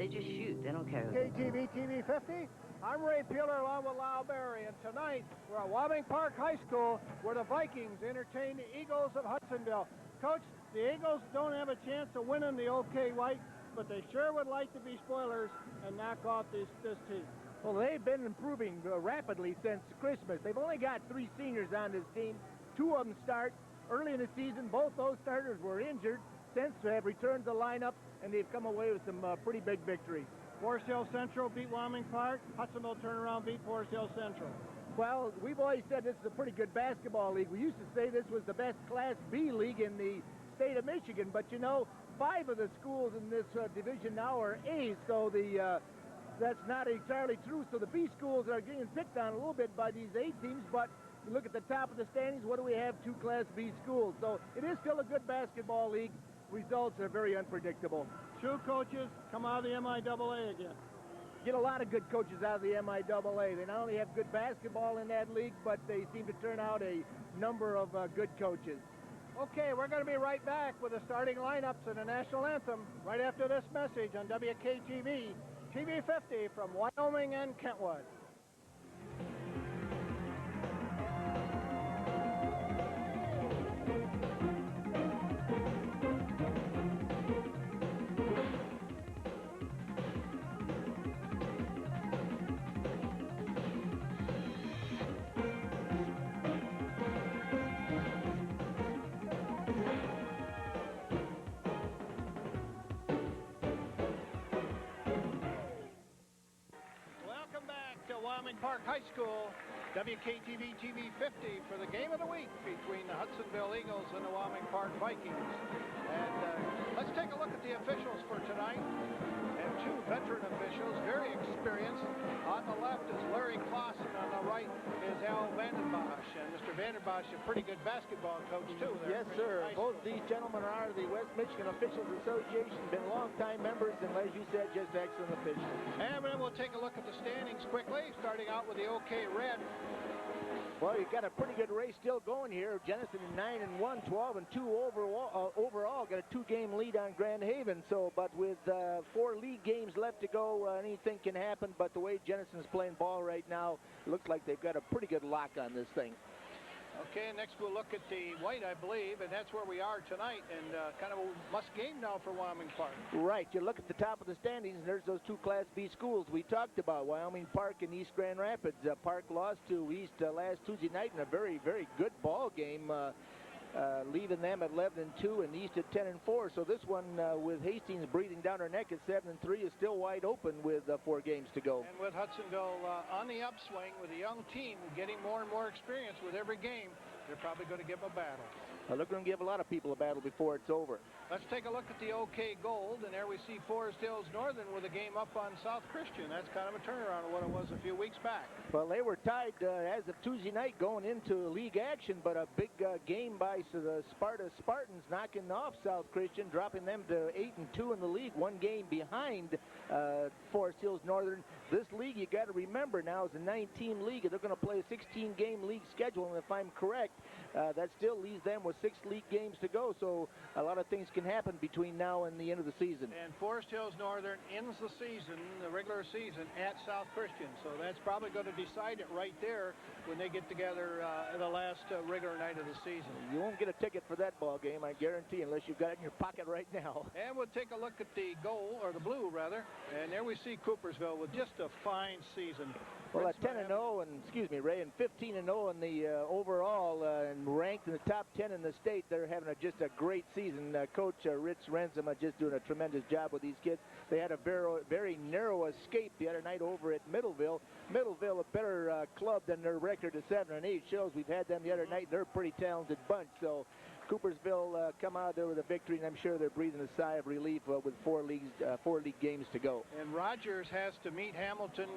They just shoot. They don't care. KTV TV 50. I'm Ray Peeler along with Lyle Berry, and tonight we're at Wyoming Park High School where the Vikings entertain the Eagles of Hudsonville. Coach, the Eagles don't have a chance of winning the OK White, but they sure would like to be spoilers and knock off this team. Well, they've been improving rapidly since Christmas. They've only got 3 seniors on this team. 2 of them start early in the season. Both those starters were injured. Since they have returned to the lineup, and they've come away with some pretty big victories. Forest Hill Central beat Wyoming Park. Hudsonville turnaround beat Forest Hill Central. Well, we've always said this is a pretty good basketball league. We used to say this was the best Class B league in the state of Michigan, but you know, 5 of the schools in this division now are A's, so that's not entirely true. So the B schools are getting picked on a little bit by these A teams, but you look at the top of the standings, what do we have? 2 Class B schools. So it is still a good basketball league. Results are very unpredictable. 2 coaches come out of the MIAA again. Get a lot of good coaches out of the MIAA. They not only have good basketball in that league, but they seem to turn out a number of good coaches. Okay, we're going to be right back with the starting lineups and the national anthem right after this message on WKTV TV 50 from Wyoming and Kentwood. Wyoming Park High School, WKTV TV 50 for the game of the week between the Hudsonville Eagles and the Wyoming Park Vikings. And let's take a look at the officials for tonight. And 2 veteran officials, very experienced. On the left is Larry Clausen. On the right is Al Vandenbosch. And Mr. Vandenbosch, a pretty good basketball coach, too. Yes, sir. Both these gentlemen are the West Michigan Officials Association, been longtime members, and as you said, just excellent officials. And then we'll take a look at the standings quickly, starting out with the OK Red. Well, you've got a pretty good race still going here. Jenison 9-1, 12-2 overall. Got a 2-game lead on Grand Haven. So, but with 4 league games left to go, anything can happen. But the way Jenison's playing ball right now, looks like they've got a pretty good lock on this thing. Okay, next we'll look at the white, I believe, and that's where we are tonight, and kind of a must game now for Wyoming Park. Right, you look at the top of the standings, and there's those 2 Class B schools we talked about, Wyoming Park and East Grand Rapids. Park lost to East last Tuesday night in a very, very good ball game, leaving them at 11-2 and East at 10-4. So this one, with Hastings breathing down her neck at 7-3, is still wide open with 4 games to go. And with Hudsonville on the upswing, with a young team getting more and more experience with every game, they're probably going to give them a battle. They're going to give a lot of people a battle before it's over. Let's take a look at the OK Gold, and there we see Forest Hills Northern with a game up on South Christian. That's kind of a turnaround of what it was a few weeks back. Well, they were tied as of Tuesday night going into league action, but a big game by the Spartans knocking off South Christian, dropping them to 8-2 in the league, 1 game behind Forest Hills Northern. This league, you got to remember now, is a 9-team league. They're going to play a 16-game league schedule, and if I'm correct, that still leaves them with 6 league games to go. So a lot of things can happen between now and the end of the season. And Forest Hills Northern ends the season, the regular season, at South Christian. So that's probably going to decide it right there when they get together the last regular night of the season. You won't get a ticket for that ball game, I guarantee, unless you've got it in your pocket right now. And we'll take a look at the goal, or the blue rather, and there we see Coopersville with just a fine season. Well, at 10-0, and excuse me, Ray, and 15-0 in the overall, and ranked in the top 10 in the state. They're having just a great season. Coach Rich Renzema just doing a tremendous job with these kids. They had a very narrow escape the other night over at Middleville. Middleville, a better club than their record of 7-8 shows. We've had them the other night. They're a pretty talented bunch. So Coopersville come out there with a victory, and I'm sure they're breathing a sigh of relief with 4 league games to go. And Rogers has to meet Hamilton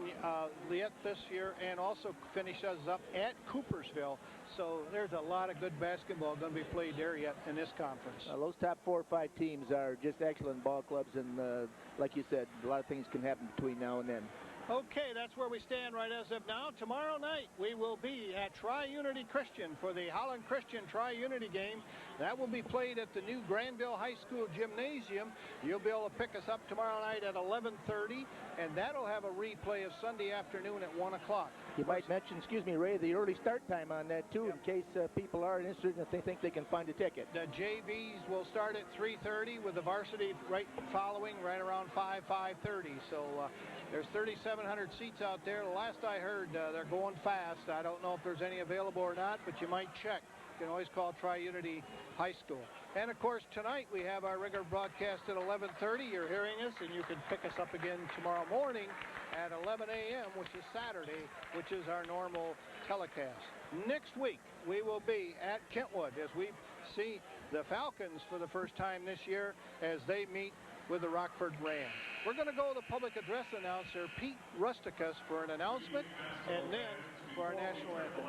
yet this year, and also finish us up at Coopersville. So there's a lot of good basketball going to be played there yet in this conference. Those top 4 or 5 teams are just excellent ball clubs, and like you said, a lot of things can happen between now and then. Okay, that's where we stand right as of now. Tomorrow night, we will be at Tri-Unity Christian for the Holland Christian Tri-Unity game. That will be played at the new Granville High School Gymnasium. You'll be able to pick us up tomorrow night at 11:30, and that'll have a replay of Sunday afternoon at 1 o'clock. You might mention, excuse me, Ray, the early start time on that, too, in case people are interested and if they think they can find a ticket. The JVs will start at 3:30 with the varsity right following, right around 5:30. So there's 3,700 seats out there. The last I heard, they're going fast. I don't know if there's any available or not, but you might check. You can always call Tri-Unity High School. And, of course, tonight we have our regular broadcast at 11:30. You're hearing us, and you can pick us up again tomorrow morning at 11 a.m., which is Saturday, which is our normal telecast. Next week, we will be at Kentwood as we see the Falcons for the first time this year as they meet with the Rockford Rams. We're going to go to the public address announcer, Pete Rusticus, for an announcement, and then for our national anthem.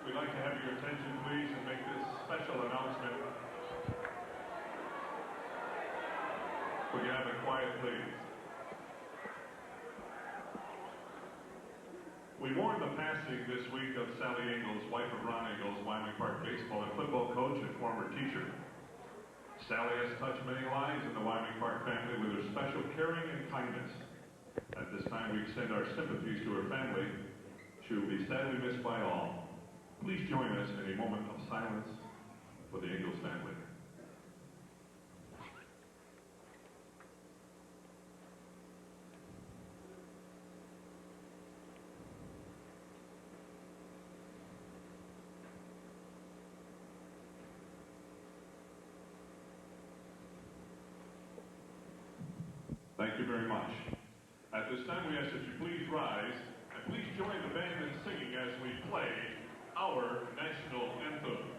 We'd like to have your attention, please, and make this special announcement. Would you have it quiet, please? We mourn the passing this week of Sally Ingalls, wife of Ron Ingalls, Wyoming Park baseball and football coach and former teacher. Sally has touched many lives in the Wyoming Park family with her special caring and kindness. At this time, we extend our sympathies to her family. She will be sadly missed by all. Please join us in a moment of silence for the Ingalls family. Thank you very much. At this time, we ask that you please rise and please join the band in singing as we play our national anthem.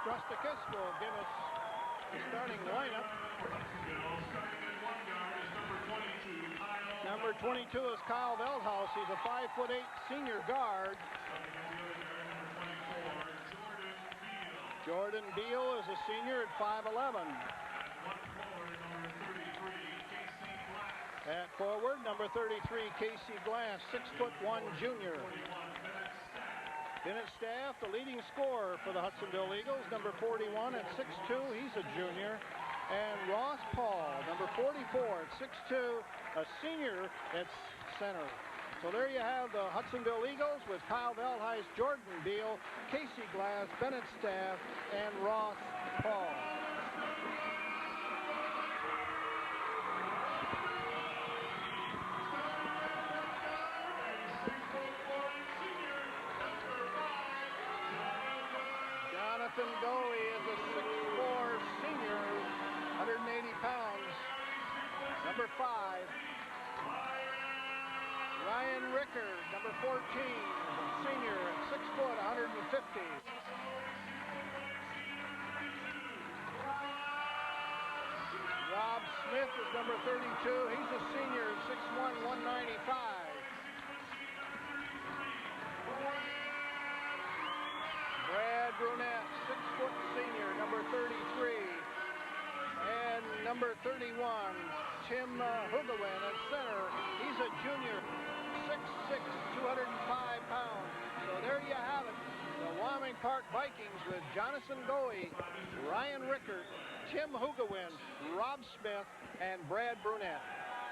Rusticus will give us the starting lineup. Number 22 is Kyle Veldhaus. He's a 5'8" senior guard. Jordan Beal is a senior at 5'11". At forward, number 33, Casey Glass, 6'1" junior. Bennett Staff, the leading scorer for the Hudsonville Eagles, number 41 at 6'2", he's a junior. And Ross Paul, number 44 at 6'2", a senior at center. So there you have the Hudsonville Eagles with Kyle Veldhaus, Jordan Beal, Casey Glass, Bennett Staff, and Ross Paul. Jonathan Goey is a 6'4" senior, 180 pounds. Number 5. Ryan Rickard, number 14, senior at Smith is number 32. He's a senior, 6'1", 195. Brad Brunette, 6-foot senior, number 33. And number 31, Tim Hugawin at center. He's a junior, 6'6", 205 pounds. So there you have it. The Wyoming Park Vikings with Jonathan Goey, Ryan Rickert, Tim Hugawin, Rob Smith, and Brad Brunette.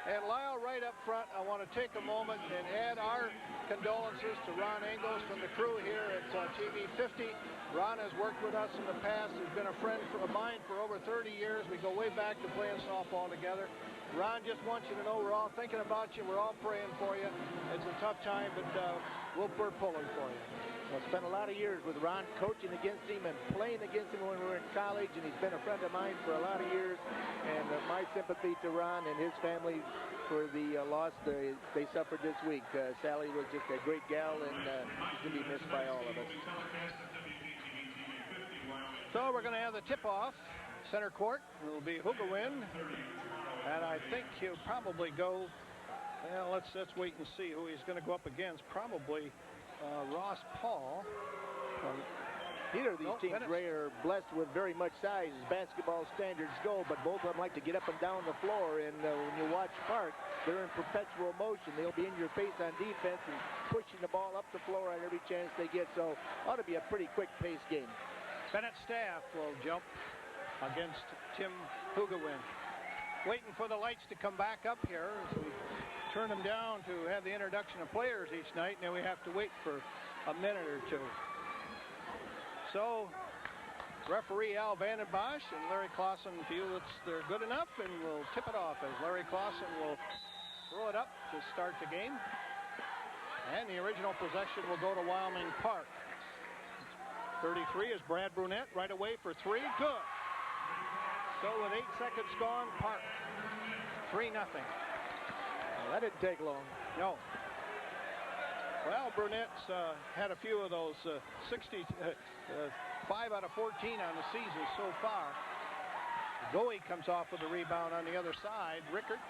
And Lyle, right up front, I want to take a moment and add our condolences to Ron Engels from the crew here at TV 50. Ron has worked with us in the past. He's been a friend of mine for over 30 years. We go way back to playing softball together. Ron just wants you to know we're all thinking about you. We're all praying for you. It's a tough time, but we're pulling for you. I spent a lot of years with Ron coaching against him and playing against him when we were in college, and he's been a friend of mine for a lot of years. And my sympathy to Ron and his family for the loss they suffered this week. Sally was just a great gal, and she's going to be missed by all of us. So we're going to have the tip-off. Center court will be Hugawin. And I think he'll probably go, well, let's wait and see who he's going to go up against. Probably Ross Paul. Neither of these teams, Ray, are blessed with very much size as basketball standards go, but both of them like to get up and down the floor. And when you watch Park, they're in perpetual motion. They'll be in your face on defense and pushing the ball up the floor on every chance they get. So ought to be a pretty quick-paced game. Bennett Staff will jump against Tim Hugawin. Waiting for the lights to come back up here as we turn them down to have the introduction of players each night, and then we have to wait for a minute or two. So referee Al Vandenbosch and Larry Clausen feel they're good enough, and will tip it off as Larry Clausen will throw it up to start the game. And the original possession will go to Wyoming Park. 33 is Brad Brunette right away for three. Good. So with 8 seconds gone, Park 3-0. Well, that didn't take long. No. Well, Brunette's had a few of those 5 out of 14 on the season so far. Goey comes off with a rebound on the other side. Rickert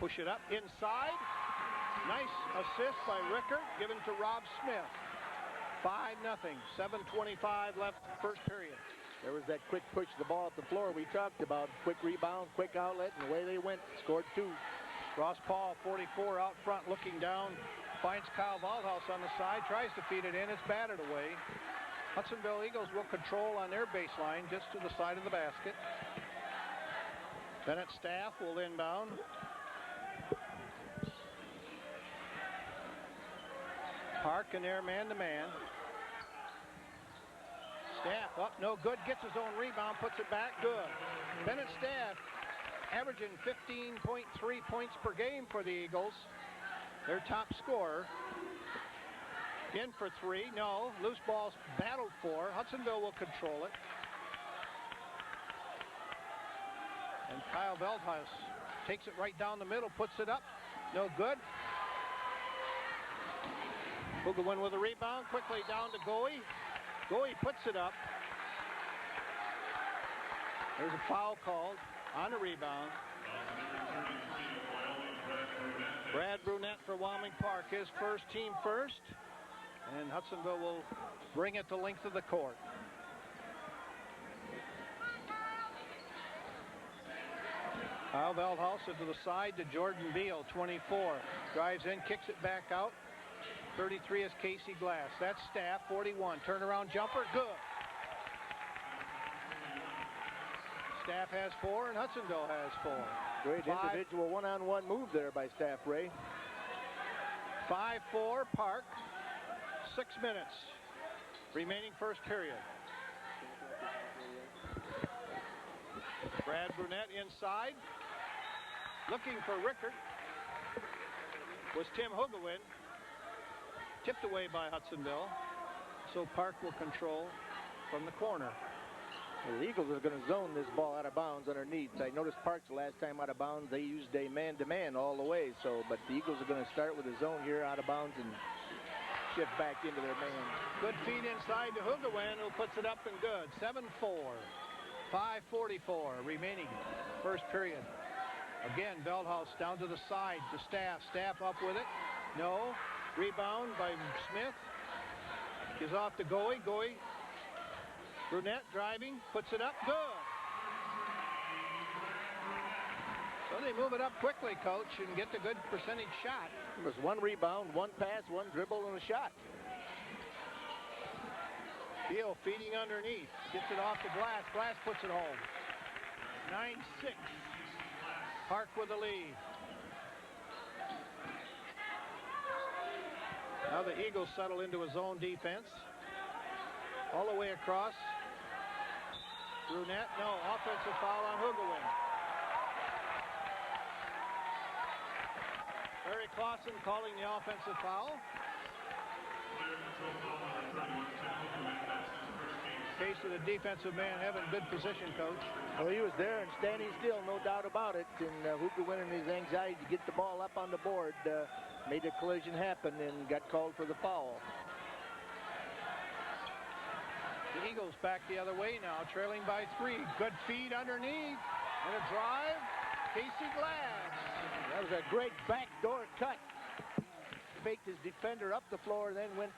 push it up inside. Nice assist by Rickert, given to Rob Smith. 5-0. 7:25 left first period. There was that quick push of the ball at the floor we talked about. Quick rebound, quick outlet, and away they went. Scored 2. Ross Paul, 44, out front, looking down. Finds Kyle Waldhaus on the side. Tries to feed it in. It's batted away. Hudsonville Eagles will control on their baseline just to the side of the basket. Bennett Staff will inbound. Park in there man-to-man. Staff up, no good, gets his own rebound, puts it back, good. Bennett Staff averaging 15.3 points per game for the Eagles. Their top scorer. In for 3, no, loose balls battled for. Hudsonville will control it. And Kyle Veldhuis takes it right down the middle, puts it up, no good. Hugawin with a rebound, quickly down to Goey. Goey puts it up. There's a foul called on the rebound. Brad Brunette for Wyoming Park, his first, team first. And Hudsonville will bring it the length of the court. Kyle Veldhuis to the side to Jordan Beal, 24. Drives in, kicks it back out. 33 is Casey Glass. That's Staff, 41. Turnaround jumper, good. Staff has 4 and Hudsonville has 4. Great individual one-on-one move there by Staff, Ray. 5-4 Park. 6 minutes remaining first period. Brad Brunette inside. Looking for Rickert was Tim Hugawin. Tipped away by Hudsonville. So Park will control from the corner. Well, the Eagles are going to zone this ball out of bounds underneath. I noticed Park's last time out of bounds, they used a man-to-man all the way. But the Eagles are going to start with a zone here out of bounds and shift back into their man. Good feed inside to Hugawin, who puts it up and good. 7-4. 5:44 remaining first period. Again, Veldhuis down to the side to Staff. Staff up with it. No. Rebound by Smith. Gives off to Goey. Goey. Brunette driving. Puts it up. Good. So they move it up quickly, Coach, and get the good percentage shot. It was one rebound, one pass, one dribble, and a shot. Beal feeding underneath. Gets it off to Glass. Glass puts it home. 9-6. Park with the lead. Now the Eagles settle into a zone defense. All the way across. Brunette, no. Offensive foul on Hugoin. Barry Clausen calling the offensive foul. Case of the defensive man having good position, Coach. Well, he was there and standing still, no doubt about it. And Hugoin, in his anxiety to get the ball up on the board, made a collision happen and got called for the foul. The Eagles back the other way now, trailing by 3. Good feed underneath. And a drive. Casey Glass. That was a great backdoor cut. Faked his defender up the floor, then went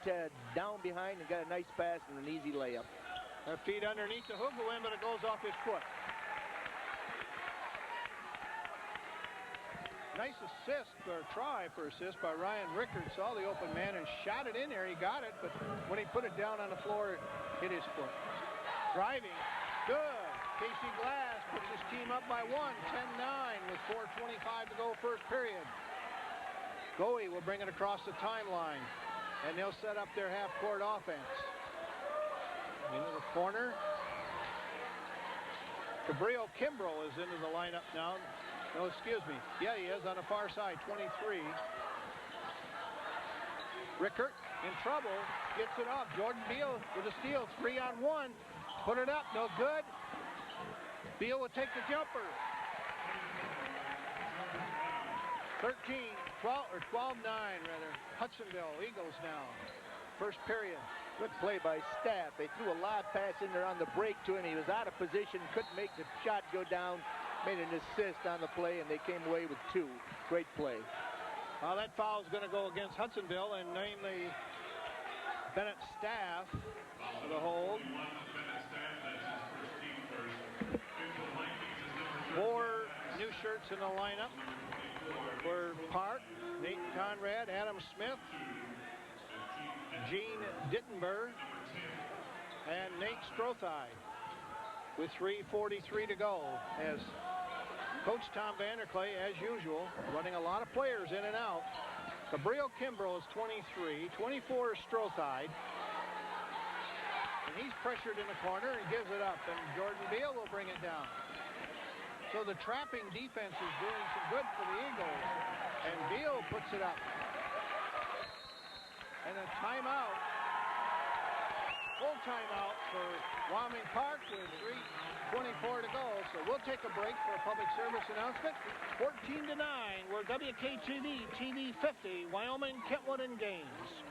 down behind and got a nice pass and an easy layup. A feed underneath the Hugoin, but it goes off his foot. Nice assist, or try for assist by Ryan Rickard. Saw the open man and shot it in there. He got it, but when he put it down on the floor, it hit his foot. Driving. Good. Casey Glass puts his team up by 1, 10-9 with 4:25 to go first period. Goey will bring it across the timeline, and they'll set up their half-court offense. Into the corner. Gabriel Kimbrell is into the lineup now. No, excuse me. Yeah, he is on the far side, 23. Rickert in trouble. Gets it off. Jordan Beal with a steal. 3-on-1. Put it up. No good. Beal will take the jumper. 12-9 rather. Hudsonville Eagles now. First period. Good play by Staff. They threw a lob pass in there on the break to him. He was out of position, couldn't make the shot go down. Made an assist on the play, and they came away with 2. Great play. Well, that foul is going to go against Hudsonville, and namely Bennett Staff for the hold. 4 new shirts in the lineup for Park. Nate Conrad, Adam Smith, Gene Dittenberg, and Nate Strothai with 3:43 to go as Coach Tom Vanderklay, as usual, running a lot of players in and out. Gabriel Kimbrell is 23, 24 is Strothai, and he's pressured in the corner and gives it up, and Jordan Beal will bring it down. So the trapping defense is doing some good for the Eagles, and Beal puts it up. And a timeout, full timeout for Wyoming Park with 3:24 to go. So we'll take a break for a public service announcement. 14-9, we're WKTV TV 50, Wyoming, Kentwood, and Gaines.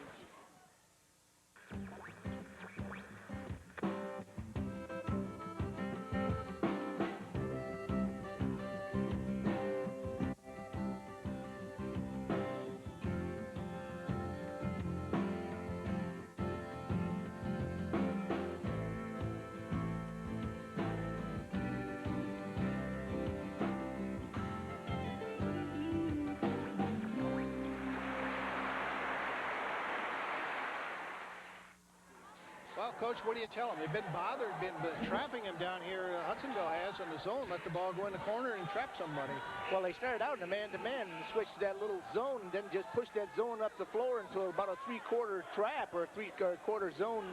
Well, Coach, what do you tell them? They've been bothered, been trapping him down here. Hudsonville has in the zone. Let the ball go in the corner and trap somebody. Well, they started out in a man-to-man and switched to that little zone and then just pushed that zone up the floor into about a 3-quarter trap or a 3-quarter zone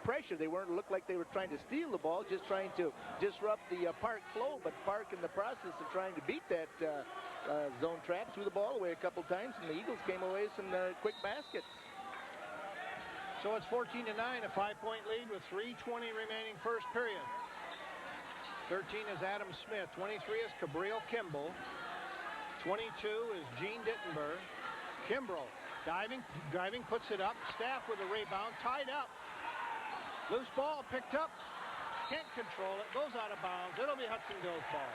pressure. They weren't looked like they were trying to steal the ball, just trying to disrupt the Park flow. But Park, in the process of trying to beat that zone trap, threw the ball away a couple times, and the Eagles came away with some quick baskets. So it's 14-9, a 5-point lead with 3:20 remaining first period. 13 is Adam Smith. 23 is Gabriel Kimbrell. 22 is Gene Dittenberg. Kimbrell driving, puts it up. Staff with a rebound, tied up. Loose ball picked up Can't control it. Goes out of bounds. It'll be Hudsonville's ball.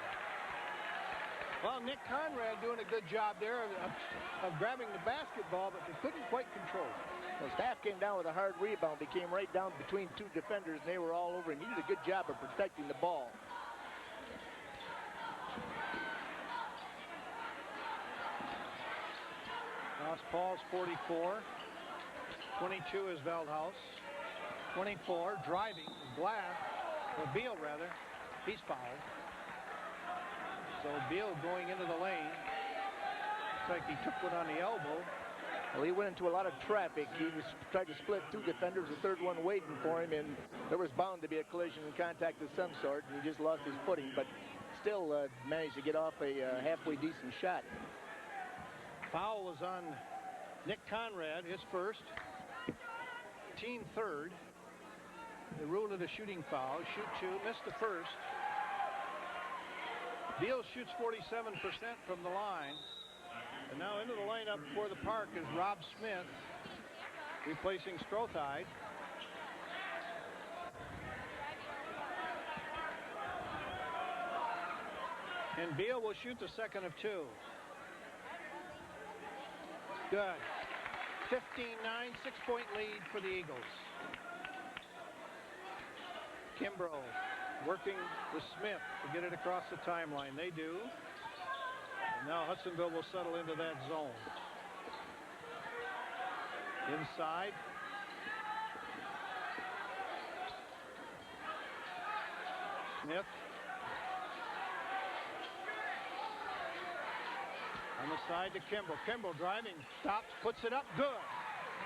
Well, Nick Conrad doing a good job there of grabbing the basketball, but they couldn't quite control it. Well, Staff came down with a hard rebound. He came right down between two defenders, and they were all over him. He did a good job of protecting the ball. Now it's Paul's 44. 22 is Veldhaus. 24, driving, Glass, or Beal rather. He's fouled. So Beal going into the lane. Looks like he took one on the elbow. Well, he went into a lot of traffic. He was tried to split two defenders, the third one waiting for him, and there was bound to be a collision and contact of some sort, and he just lost his footing, but still managed to get off a halfway decent shot. Foul was on Nick Conrad, his first. Team third. They ruled it a shooting foul. Shoot two, missed the first. Beal shoots 47% from the line. And now into the lineup for the Park is Rob Smith, replacing Strothide. And Beal will shoot the second of two. Good. 15-9, 6-point lead for the Eagles. Kimbrough working with Smith to get it across the timeline. They do. And now Hudsonville will settle into that zone. Inside. Smith. On the side to Kimbrough. Kimbrough driving, stops, puts it up, good.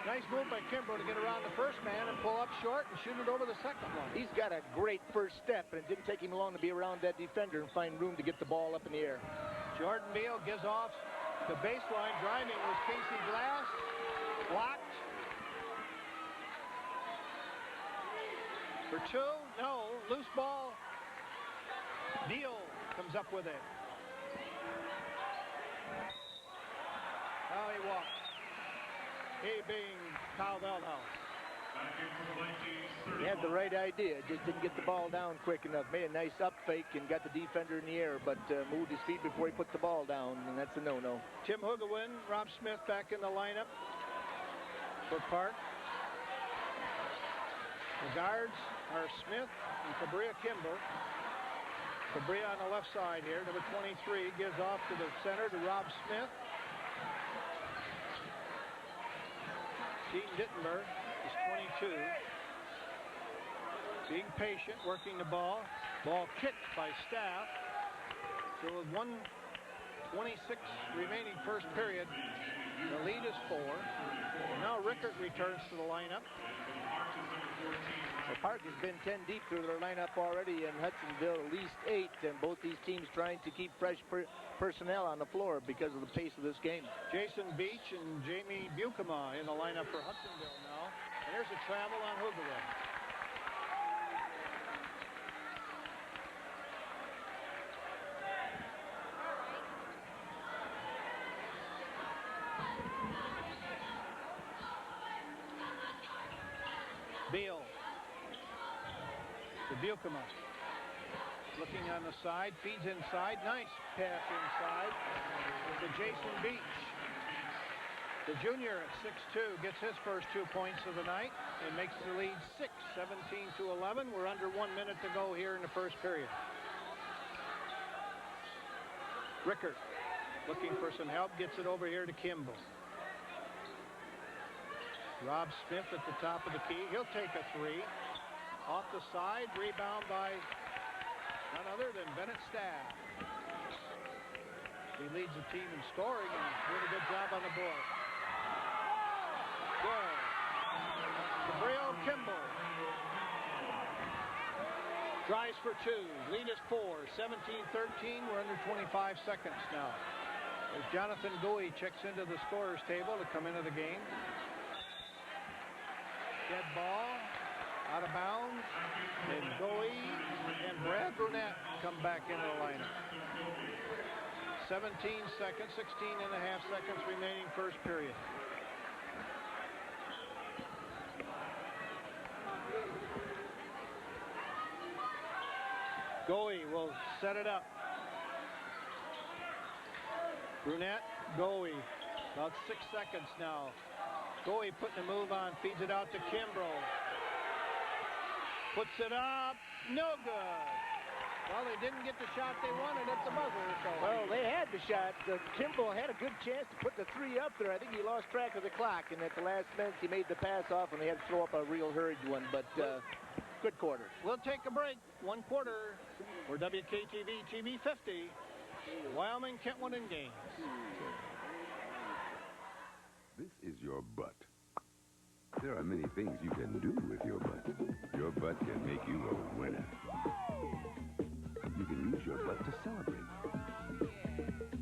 Nice move by Kimbrough to get around the first man and pull up short and shoot it over the second one. He's got a great first step, and it didn't take him long to be around that defender and find room to get the ball up in the air. Jordan Beal gives off the baseline. Driving was Casey Glass. Blocked. For two, no, loose ball. Beal comes up with it. Now he walks. He being Kyle Veldhaus. He had the right idea, just didn't get the ball down quick enough. Made a nice up fake and got the defender in the air, but moved his feet before he put the ball down, and that's a no-no. Tim Hugawin, Rob Smith back in the lineup for Park. The guards are Smith and Cabria Kimball. Cabria on the left side here, number 23, gives off to the center to Rob Smith. Gene Dittenberg is 22. Being patient, working the ball. Ball kicked by Staff. So with 1:26 remaining first period, the lead is 4. And now Rickert returns to the lineup. The Park has been 10 deep through their lineup already, and Hudsonville at least 8, and both these teams trying to keep fresh personnel on the floor because of the pace of this game. Jason Beach and Jamie Bukema in the lineup for Hudsonville now. And there's a travel on Hugawin. Beal to Bukema. Looking on the side, feeds inside. Nice pass inside to Jason Beach. The junior at 6'2" gets his first 2 points of the night and makes the lead 6, 17-11. We're under 1 minute to go here in the first period. Rickert looking for some help, gets it over here to Kimball. Rob Smith at the top of the key. He'll take a three. Off the side, rebound by none other than Bennett Staff. He leads the team in scoring and doing a good job on the board. Good. Cabrillo Kimball. Drives for two. Lead is 4. 17-13. We're under 25 seconds now. As Jonathan Gooey checks into the scorer's table to come into the game. Dead ball, out of bounds, and Goey and Brad Brunette come back into the lineup. 17 seconds, 16 and a half seconds remaining first period. Goey will set it up. Brunette, Goey, about 6 seconds now. Goey putting a move on, feeds it out to Kimbrough. Puts it up, no good. Well, they didn't get the shot they wanted at the buzzer. So. Well, they had the shot. Kimbrough had a good chance to put the 3 up there. I think he lost track of the clock, and at the last minute he made the pass off, and they had to throw up a real hurried one. But good quarter. We'll take a break. 1 quarter. We're WKTV TV 50. Wyoming, Kentwood, and Gaines. This is your butt. There are many things you can do with your butt. Your butt can make you a winner. You can use your butt to celebrate.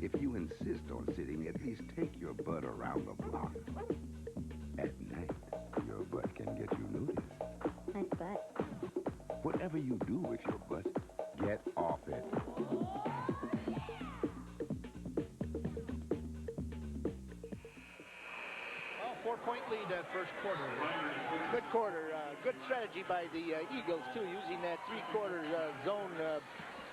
If you insist on sitting, at least take your butt around the block. At night, your butt can get you noticed. Nice butt. Whatever you do with your butt, get off it. 4-point lead that first quarter. Good quarter. Good strategy by the Eagles, too, using that 3-quarter zone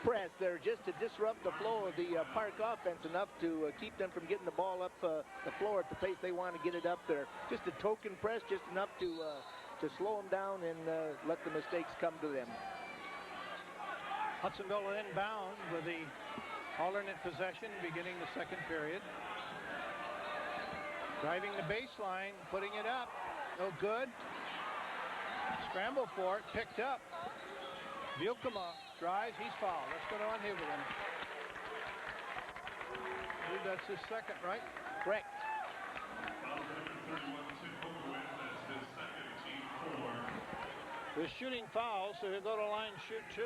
press there just to disrupt the flow of the Park offense enough to keep them from getting the ball up the floor at the pace they want to get it up there. Just a token press, just enough to slow them down and let the mistakes come to them. Hudsonville inbound with the alternate possession beginning the second period. Driving the baseline, putting it up. No good. Scramble for it, picked up. Bukema drives, he's fouled. Let's go on here with him. I believe that's his second, right? Correct. With shooting fouls, so he'll go to line, shoot 2.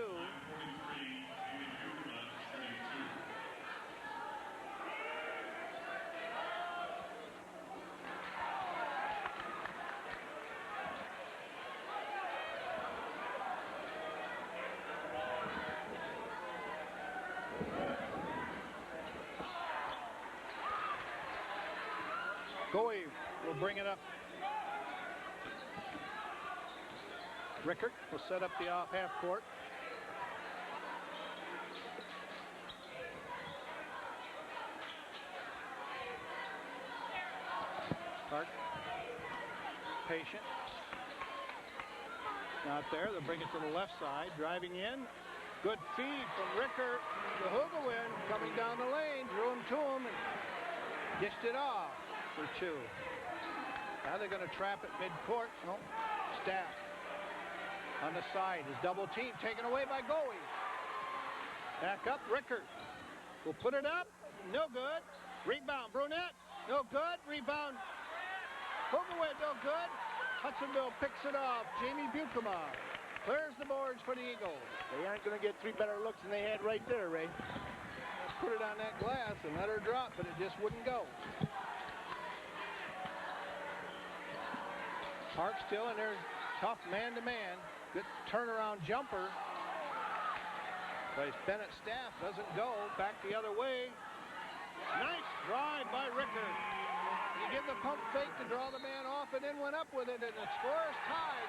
Goey will bring it up. Rickert will set up the off half court. Park. Patient. Not there. They'll bring it to the left side. Driving in. Good feed from Rickert. The Hugawin coming down the lane. Drew him to him and dished it off for 2. Now they're going to trap it midcourt. No. Staff on the side. His double team taken away by Goey. Back up. Rickert will put it up. No good. Rebound. Brunette. No good. Rebound. Hugawin. No good. Hudsonville picks it off. Jamie Bukema clears the boards for the Eagles. They aren't going to get 3 better looks than they had right there, Ray. Put it on that glass and let her drop, but it just wouldn't go. Park still in there, tough man-to-man. Good turnaround jumper. But Bennett Staff doesn't go. Back the other way. Nice drive by Rickert. You give the pump fake to draw the man off and then went up with it, and the score is tied,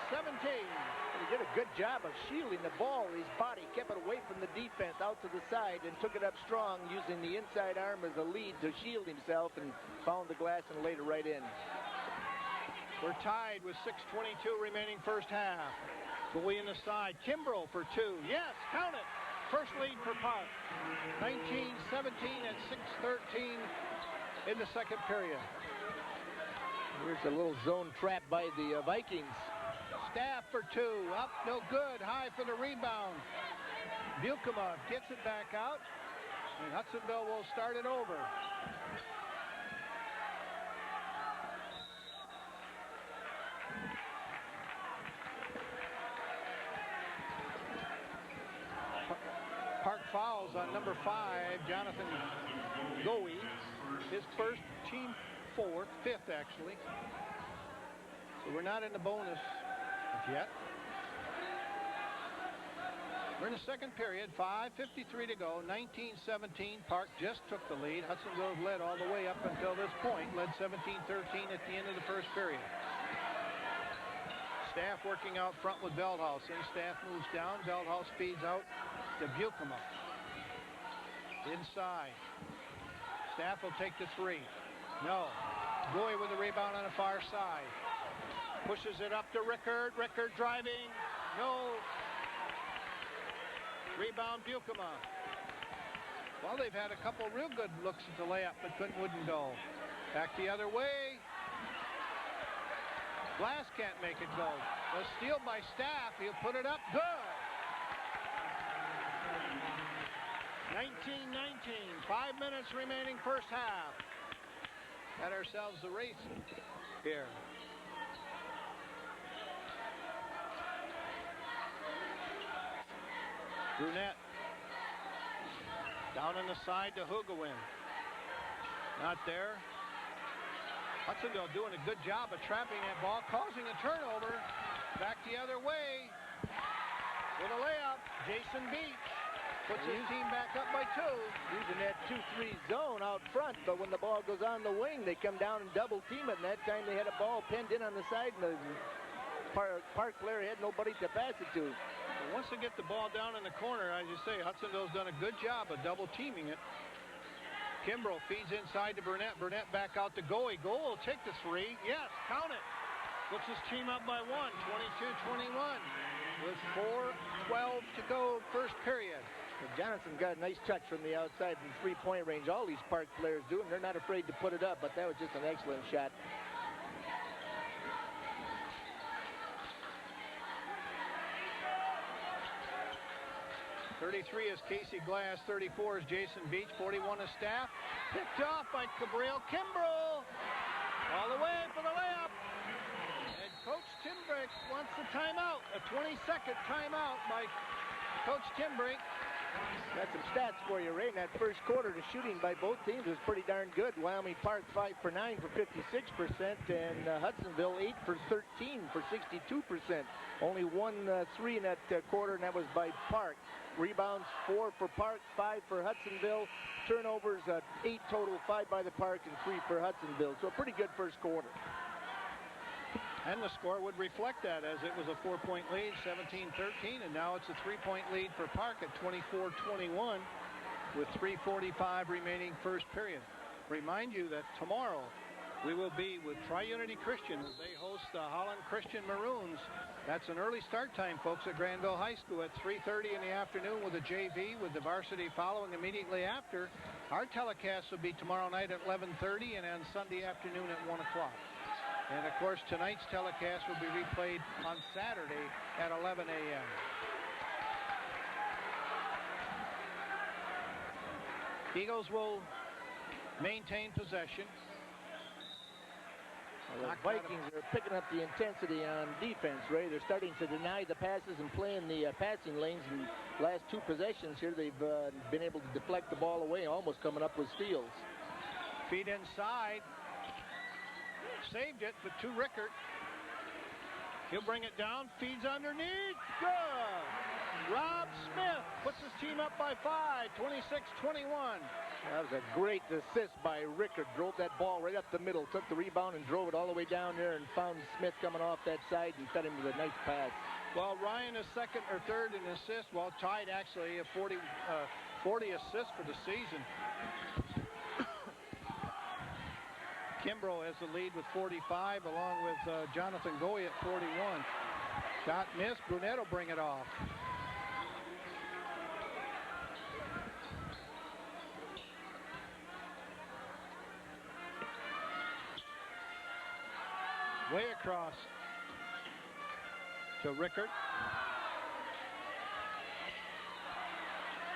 17-17. He did a good job of shielding the ball. His body kept it away from the defense out to the side and took it up strong, using the inside arm as a lead to shield himself, and found the glass and laid it right in. We're tied with 6:22 remaining first half. Goey in the side. Kimbrough for 2. Yes, count it. First lead for Park. 19-17 at 6:13 in the second period. Here's a little zone trap by the Vikings. Staff for 2. Up, no good. High for the rebound. Bukema gets it back out. And Hudsonville will start it over. Park fouls on number 5, Jonathan Goey. His first, team 4th, 5th actually. So we're not in the bonus yet. We're in the second period, 5:53 to go, 19-17. Park just took the lead. Hudsonville led all the way up until this point, led 17-13 at the end of the first period. Staff working out front with Veldhaus. Then Staff moves down. Veldhaus feeds out to Bukema. Inside. Staff will take the 3. No. Goy with the rebound on the far side. Pushes it up to Rickard. Rickard driving. No. Rebound Bukema. Well, they've had a couple real good looks at the layup, but wouldn't go. Back the other way. Glass can't make it go. A steal by Staff. He'll put it up. Good. 19-19. 5 minutes remaining first half. Got ourselves a race here. Brunette. Down on the side to Hugawin. Not there. Hudsonville doing a good job of trapping that ball, causing a turnover. Back the other way. With a layup, Jason Beach puts his team back up by 2. Using that 2-3 zone out front, but when the ball goes on the wing, they come down and double team it, and that time they had a ball pinned in on the side, and the Park player had nobody to pass it to. Once they get the ball down in the corner, as you say, Hudsonville's done a good job of double teaming it. Kimbrough feeds inside to Burnett. Burnett back out to Goey. Goey will take the 3. Yes, count it. Puts his team up by 1, 22-21. With 4:12 to go first period. Well, Jonathan got a nice touch from the outside from three-point range. All these Park players do, and they're not afraid to put it up, but that was just an excellent shot. 33 is Casey Glass. 34 is Jason Beach. 41 is Staff. Picked off by Gabriel Kimbrough. All the way for the layup. And Coach Timbrink wants the timeout. A 20-second timeout by Coach Timbrink. Got some stats for you, Ray. In that first quarter, the shooting by both teams was pretty darn good. Wyoming Park 5 for 9 for 56%, and Hudsonville 8 for 13 for 62%. Only 1 3 in that quarter, and that was by Park. Rebounds 4 for Park, 5 for Hudsonville. Turnovers 8 total, 5 by the Park and 3 for Hudsonville. So a pretty good first quarter. And the score would reflect that, as it was a 4-point lead, 17-13, and now it's a 3-point lead for Park at 24-21 with 3:45 remaining first period. Remind you that tomorrow we will be with Tri-Unity Christian as they host the Holland Christian Maroons. That's an early start time, folks, at Granville High School at 3:30 in the afternoon with the JV, with the varsity following immediately after. Our telecast will be tomorrow night at 11:30 and on Sunday afternoon at 1 o'clock. And, of course, tonight's telecast will be replayed on Saturday at 11 a.m. Eagles will maintain possession. Well, the Vikings are picking up the intensity on defense, Ray. They're starting to deny the passes and play in the passing lanes. In the last 2 possessions here, they've been able to deflect the ball away, almost coming up with steals. Feed inside. Saved it, but to Rickard. He'll bring it down. Feeds underneath. Good. Rob Smith puts his team up by 5, 26-21. That was a great assist by Rickard. Drove that ball right up the middle, took the rebound and drove it all the way down there and found Smith coming off that side and fed him with a nice pass. Well, Ryan is second or third in assists. Well, tied actually at 40 assists for the season. Kimbrough has the lead with 45, along with Jonathan Goey at 41. Shot missed. Brunette will bring it off. Way across to Rickard.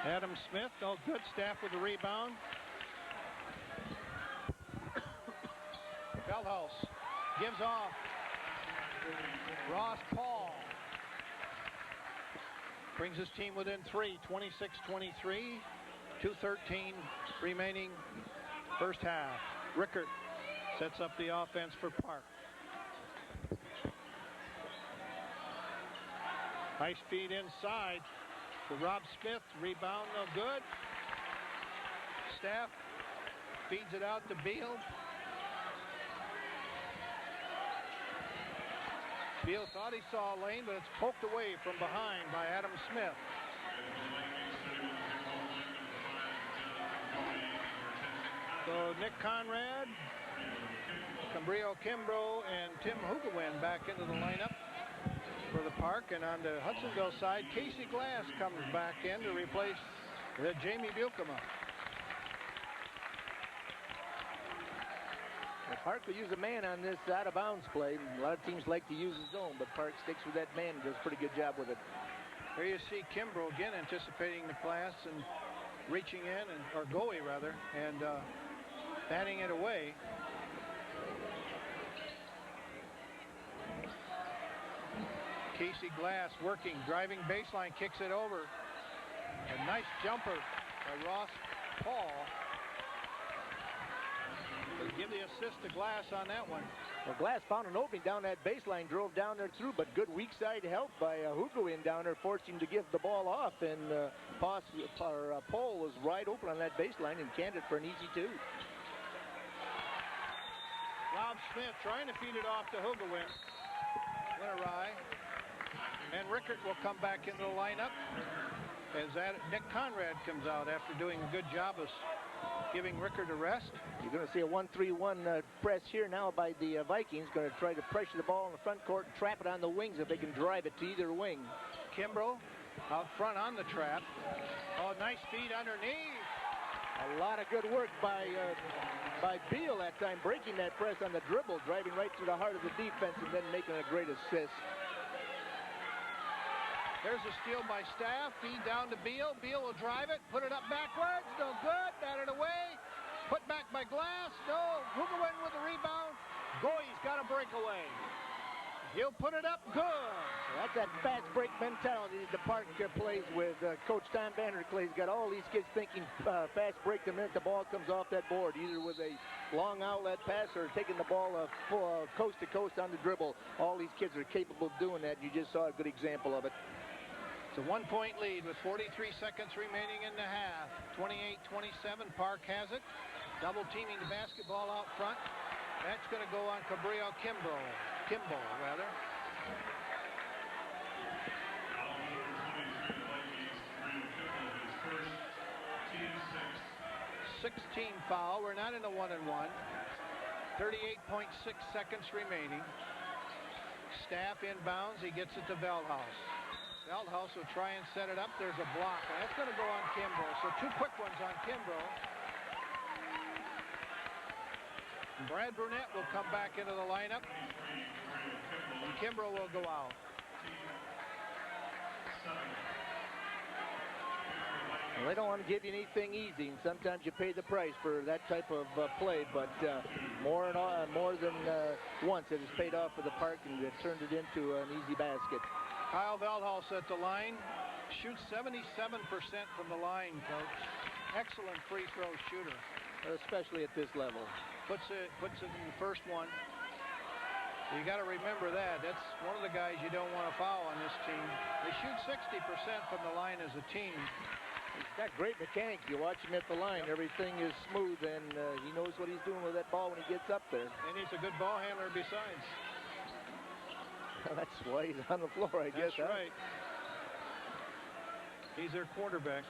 Adam Smith, no good. Staff with the rebound. Feldhaus gives off. Ross Paul brings his team within 3, 26-23, 2:13 remaining first half. Rickard sets up the offense for Park. Nice feed inside to Rob Smith. Rebound no good. Staff feeds it out to Beal. Beal thought he saw a lane, but it's poked away from behind by Adam Smith. So Nick Conrad, Cambrio Kimbrough, and Tim Hugawin back into the lineup for the Park. And on the Hudsonville side, Casey Glass comes back in to replace Jamie Buchema. Park will use a man on this out-of-bounds play. A lot of teams like to use his zone, but Park sticks with that man and does a pretty good job with it. Here you see Kimbrough again anticipating the pass and reaching in, or Goey rather, and batting it away. Casey Glass working, driving baseline, kicks it over. A nice jumper by Ross Paul. Give the assist to Glass on that one. Well, Glass found an opening down that baseline, drove down there through, but good weak side help by Hugawin down there, forced him to give the ball off, and Paul was wide open on that baseline and canned it for an easy two. Rob Smith trying to feed it off to Hugawin. Went awry. And Rickert will come back into the lineup as Nick Conrad comes out after doing a good job of giving Rickert a rest. You're going to see a 1-3-1 press here now by the Vikings. Going to try to pressure the ball in the front court and trap it on the wings if they can drive it to either wing. Kimbrough out front on the trap. Oh, nice feed underneath. A lot of good work by Beal that time, breaking that press on the dribble, driving right through the heart of the defense and then making a great assist. There's a steal by Staff. Feed down to Beal. Beal will drive it. Put it up backwards. No good. Batted away. Put back by Glass. No. Hugawin with the rebound. Goey's got a breakaway. He'll put it up. Good. So that's that fast break mentality the Park plays with. Coach Tom Vanderklay's got all these kids thinking fast break the minute the ball comes off that board, either with a long outlet pass or taking the ball coast to coast on the dribble. All these kids are capable of doing that. You just saw a good example of it. It's a 1-point lead with 43 seconds remaining in the half. 28-27, Park has it. Double teaming the basketball out front. That's going to go on Cambrio Kimbrough, rather. Team foul. We're not in a 1-and-1. 38.6 seconds remaining. Staff inbounds. He gets it to Veldhuis. Veldhuis will try and set it up. There's a block, and that's going to go on Kimbrough. So two quick ones on Kimbrough. Brad Burnett will come back into the lineup, and Kimbrough will go out. Well, they don't want to give you anything easy, and sometimes you pay the price for that type of play, but more than once it has paid off for the Park and it turned it into an easy basket. Kyle Veldhuis at the line, shoots 77% from the line, Coach. Excellent free throw shooter. Especially at this level. Puts it in the first one. You got to remember that. That's one of the guys you don't want to foul on this team. They shoot 60% from the line as a team. He's got great mechanics. You watch him at the line, everything is smooth, and he knows what he's doing with that ball when he gets up there. And he's a good ball handler besides. That's why he's on the floor, I guess. That's right. He's their quarterback.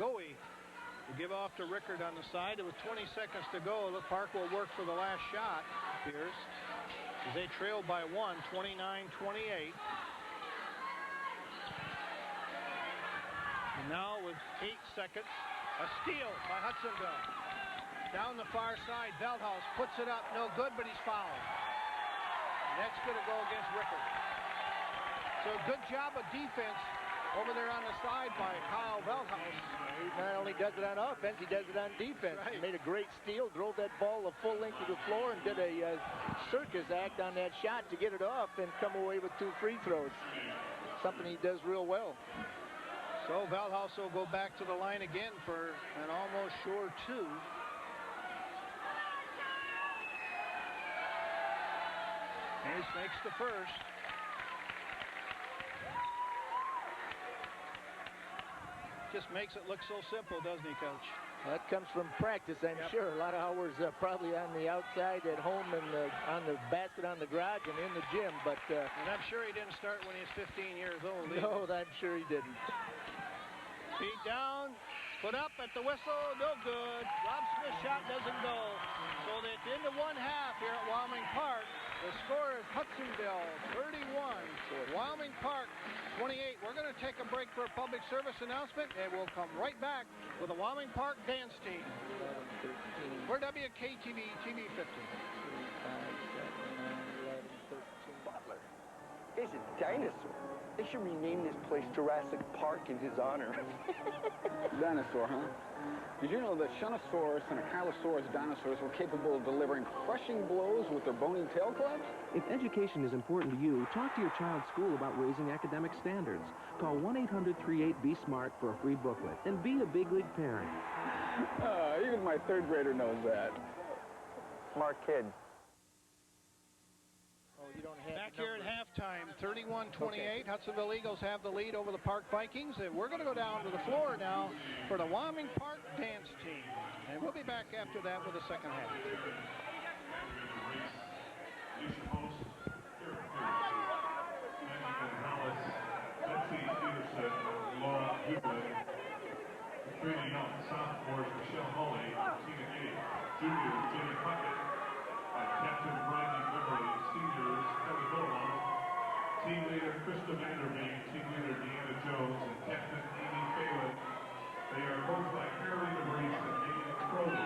Goey will give off to Rickert on the side. With 20 seconds to go, the Park will work for the last shot, appears. As they trail by 1, 29-28. And now with 8 seconds, a steal by Hudsonville. Down the far side, Veldhuis puts it up. No good, but he's fouled. And that's going to go against Rickert. So good job of defense over there on the side by Kyle Veldhuis. He not only does it on offense, he does it on defense. Right. He made a great steal, drove that ball a full length to the floor, and did a circus act on that shot to get it off and come away with 2 free throws. Something he does real well. So Veldhuis will go back to the line again for an almost sure 2. Ace makes the first. Just makes it look so simple, doesn't he, Coach? That comes from practice, I'm sure. A lot of hours probably on the outside at home and on the basket on the garage and in the gym. But and I'm sure he didn't start when he was 15 years old. No, I'm sure he didn't. Feet down, put up at the whistle, no good. Rob Smith's shot doesn't go. So at the end of one half here at Wyoming Park, the score is Hudsonville 31. So at Wyoming Park 28. We're going to take a break for a public service announcement, and we'll come right back with the Wyoming Park dance team. 11, 13. For WKTV TV 50. 3, 5, 7, 9, 11, 13. Butler is a dinosaur. They should rename this place Jurassic Park in his honor. Dinosaur, huh? Did you know that Shunosaurus and Ankylosaurus dinosaurs were capable of delivering crushing blows with their bony tail clubs? If education is important to you, talk to your child's school about raising academic standards. Call 1-800-38-BE-SMART for a free booklet and be a big league parent. Even my third grader knows that. Smart kid. Oh, you don't have Back here at halftime, 31-28. Hudsonville Eagles have the lead over the Park Vikings, and we're going to go down to the floor now for the Wyoming Park dance team. And we'll be back after that with the second half. Trinity Young, sophomores Michelle Hawley, Tina A, juniors Jenny Puckett, Captain Brandy Beverly, seniors Kelly Bolam, team leader Krista Vanderbeek, team leader Deanna Jones, and Captain Amy Phelan. They are coached by Caroline DeVries and Megan Crowley.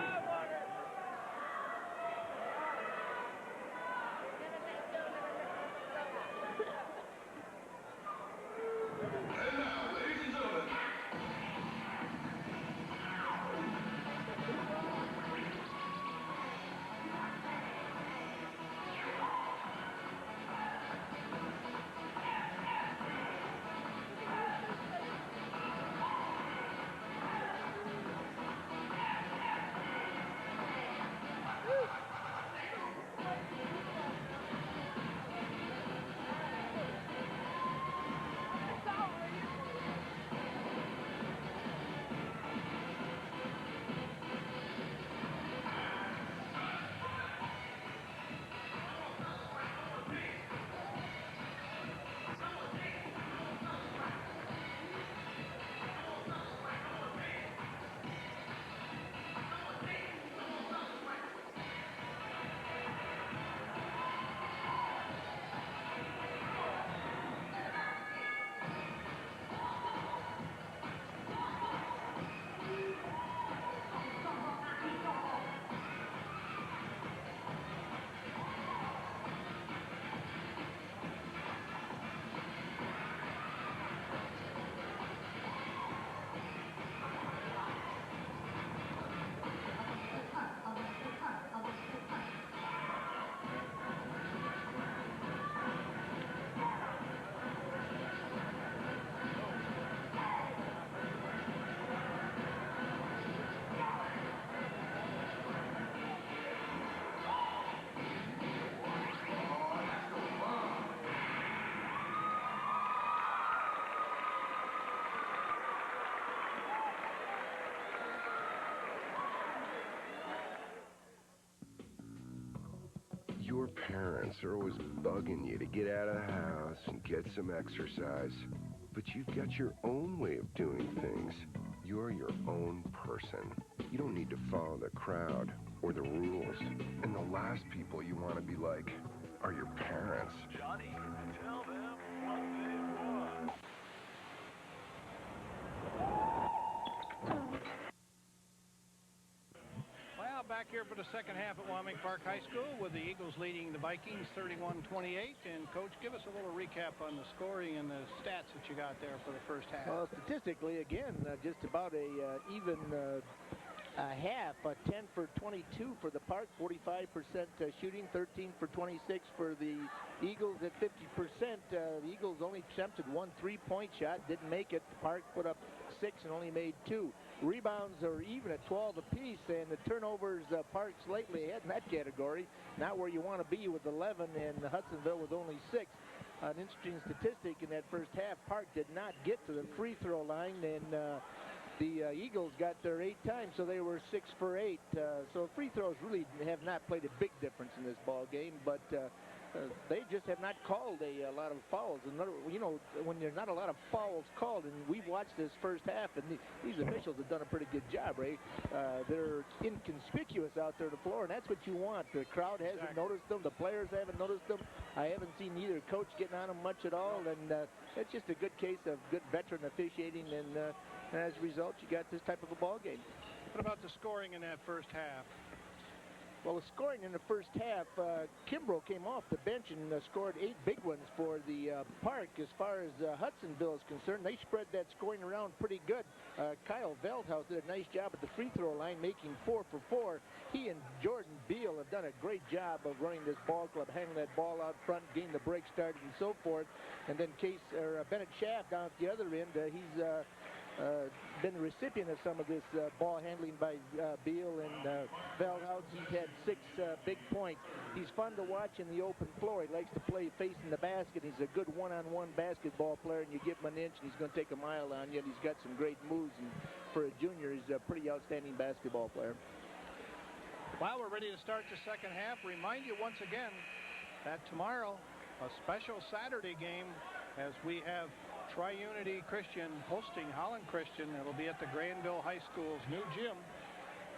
Your parents are always bugging you to get out of the house and get some exercise. But you've got your own way of doing things. You're your own person. You don't need to follow the crowd or the rules. And the last people you want to be like are your parents. Johnny, tell them what they want. Well, back here for the second half at Wyoming Park High School with the Eagles leading the Vikings 31-28. And, Coach, give us a little recap on the scoring and the stats that you got there for the first half. Well, statistically, again, just about a even half. 10 for 22 for the Park, 45% shooting, 13 for 26 for the Eagles at 50%. The Eagles only attempted one three-point shot, didn't make it. The Park put up 6 and only made 2. Rebounds are even at 12 apiece, and the turnovers, Park slightly ahead in that category. Not where you want to be with 11, and Hudsonville with only 6. An interesting statistic in that first half, Park did not get to the free throw line, and The Eagles got there 8 times, so they were 6 for 8. So free throws really have not played a big difference in this ball game, but they just have not called a lot of fouls. And you know, when there's not a lot of fouls called, and we've watched this first half, and these officials have done a pretty good job, Ray. They're inconspicuous out there on the floor, and that's what you want. The crowd hasn't noticed them. The players haven't noticed them. I haven't seen either coach getting on them much at all, and it's just a good case of good veteran officiating, and as a result, you got this type of a ball game. What about the scoring in that first half? Well, the scoring in the first half, Kimbrough came off the bench and scored 8 big ones for the Park. As far as Hudsonville is concerned, they spread that scoring around pretty good. Kyle Veldhouse did a nice job at the free throw line, making 4 for 4. He and Jordan Beal have done a great job of running this ball club, handling that ball out front, getting the break started and so forth. And then Bennett Schaff down at the other end, he's been the recipient of some of this ball handling by Beal and Veldhouse. He's had 6 big points. He's fun to watch in the open floor. He likes to play facing the basket. He's a good one-on-one basketball player, and you give him an inch, and he's going to take a mile on you, and he's got some great moves. And for a junior, he's a pretty outstanding basketball player. Well, we're ready to start the second half. Remind you once again that tomorrow, a special Saturday game as we have Tri-Unity Christian hosting Holland Christian. It'll be at the Granville High School's new gym.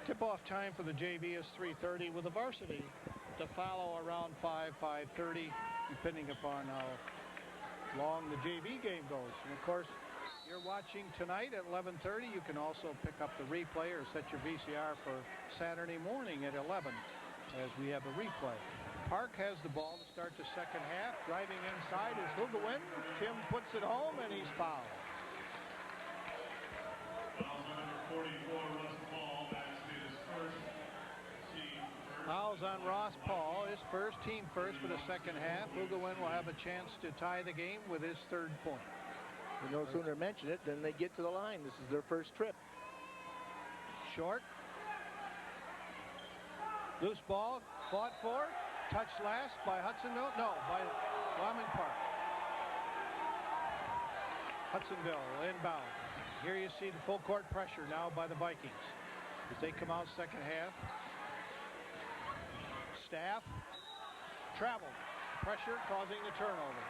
Tip-off time for the JV is 3:30 with the varsity to follow around 5:30, depending upon how long the JV game goes. And of course, you're watching tonight at 11:30. You can also pick up the replay or set your VCR for Saturday morning at 11 as we have a replay. Park has the ball to start the second half. Driving inside is Hugawin. Tim puts it home, and he's fouled. Fouls on Ross Paul, his first, team first for the second half. Hugawin will have a chance to tie the game with his 3rd point. You no sooner mention it than they get to the line. This is their first trip. Short. Loose ball, fought for. Touched last by Hudsonville. No, by Wyoming Park. Hudsonville inbound. Here you see the full court pressure now by the Vikings as they come out second half. Staff traveled. Pressure causing the turnover.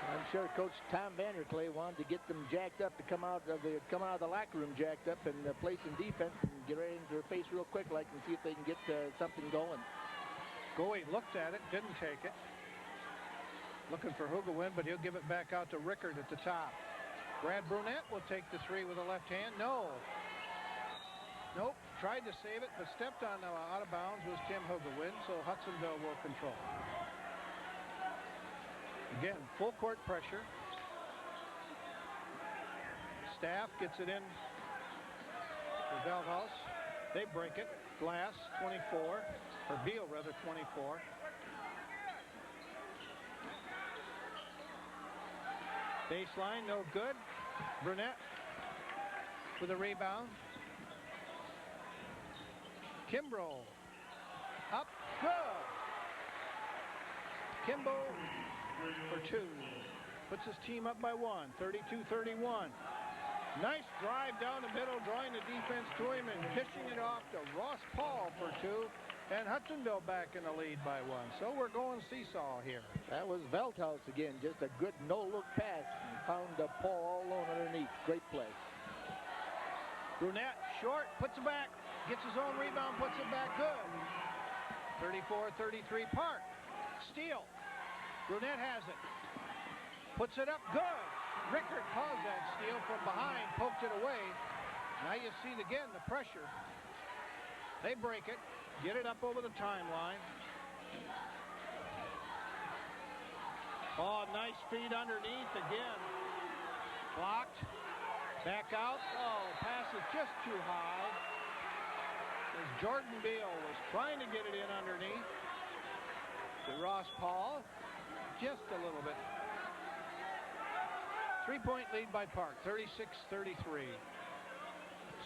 I'm sure Coach Tom Vanderclay wanted to get them jacked up to come out of the locker room jacked up and play some defense and get right into their face real quick like and see if they can get something going. Goey looked at it, didn't take it. Looking for Hugawin, but he'll give it back out to Rickard at the top. Brad Brunette will take the 3 with a left hand. No. Nope. Tried to save it, but stepped on out of bounds was Tim Hugawin, so Hudsonville will control. Again, full court pressure. Staff gets it in for Veldhouse. They break it. Glass, 24. Or Beal, rather, 24. Baseline, no good. Brunette with a rebound. Kimbrough. Up, good. Kimbo for 2. Puts his team up by 1, 32-31. Nice drive down the middle, drawing the defense to him and dishing it off to Ross Paul for 2. And Hudsonville back in the lead by 1. So we're going seesaw here. That was Veldhouse again. Just a good no-look pass. And found Paul all alone underneath. Great play. Brunette, short, puts it back. Gets his own rebound, puts it back. Good. 34-33 Park. Steal. Brunette has it. Puts it up. Good. Rickard caused that steal from behind. Poked it away. Now you see again the pressure. They break it. Get it up over the timeline. Oh, nice feed underneath again. Blocked. Back out. Oh, pass is just too high. As Jordan Beal was trying to get it in underneath. To Ross Paul. Just a little bit. 3-point lead by Park, 36-33.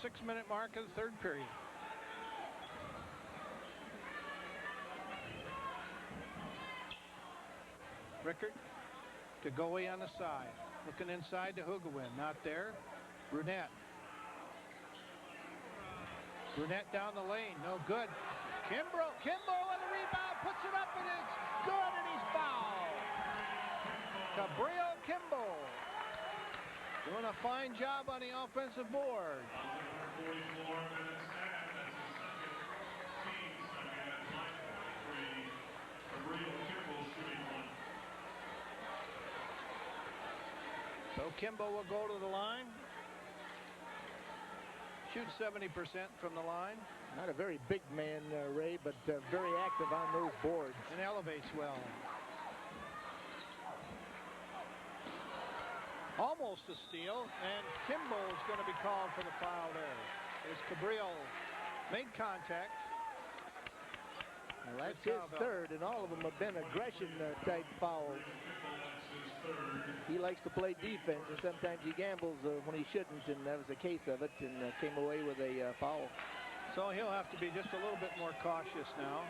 6-minute mark of the 3rd period. Rickard To Goey on the side. Looking inside to Hugawin. Not there. Brunette. Brunette down the lane. No good. Kimbrough with a rebound. Puts it up and it's good and he's fouled. Cabrillo Kimbrough doing a fine job on the offensive board. So Kimbrough will go to the line. Shoots 70% from the line. Not a very big man, Ray, but very active on those boards. And elevates well. Almost a steal, and Kimbrough is going to be called for the foul there. As Cabrillo made contact. Well, that's his third, and all of them have been aggression-type fouls. He likes to play defense, and sometimes he gambles when he shouldn't, and that was a case of it, and came away with a foul. So he'll have to be just a little bit more cautious now.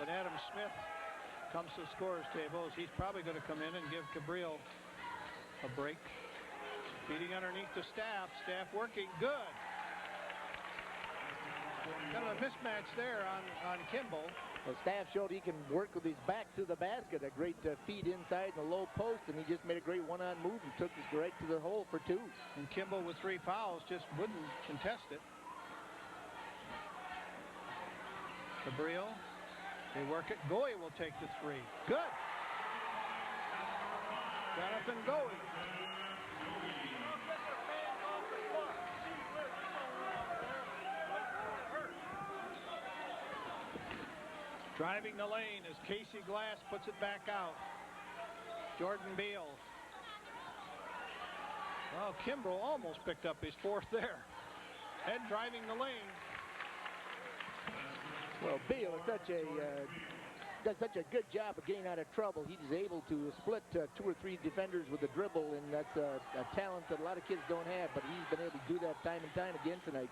But Adam Smith comes to the scorer's table as he's probably going to come in and give Cabrillo a break. Feeding underneath the Staff. Staff working good. Kind of a mismatch there on Kimbrough. Well, Staff showed he can work with his back to the basket. A great feed inside the low post, and he just made a great one-on move and took it right to the hole for two. And Kimbrough with 3 fouls just wouldn't contest it. Cabrillo, they work it. Goey will take the 3. Good. Jonathan Goey. Driving the lane as Casey Glass puts it back out. Jordan Beal. Well, Kimbrough almost picked up his 4th there. Head driving the lane. Well, Beal is does such a good job of getting out of trouble. He's able to split 2 or 3 defenders with a dribble, and that's a talent that a lot of kids don't have, but he's been able to do that time and time again tonight.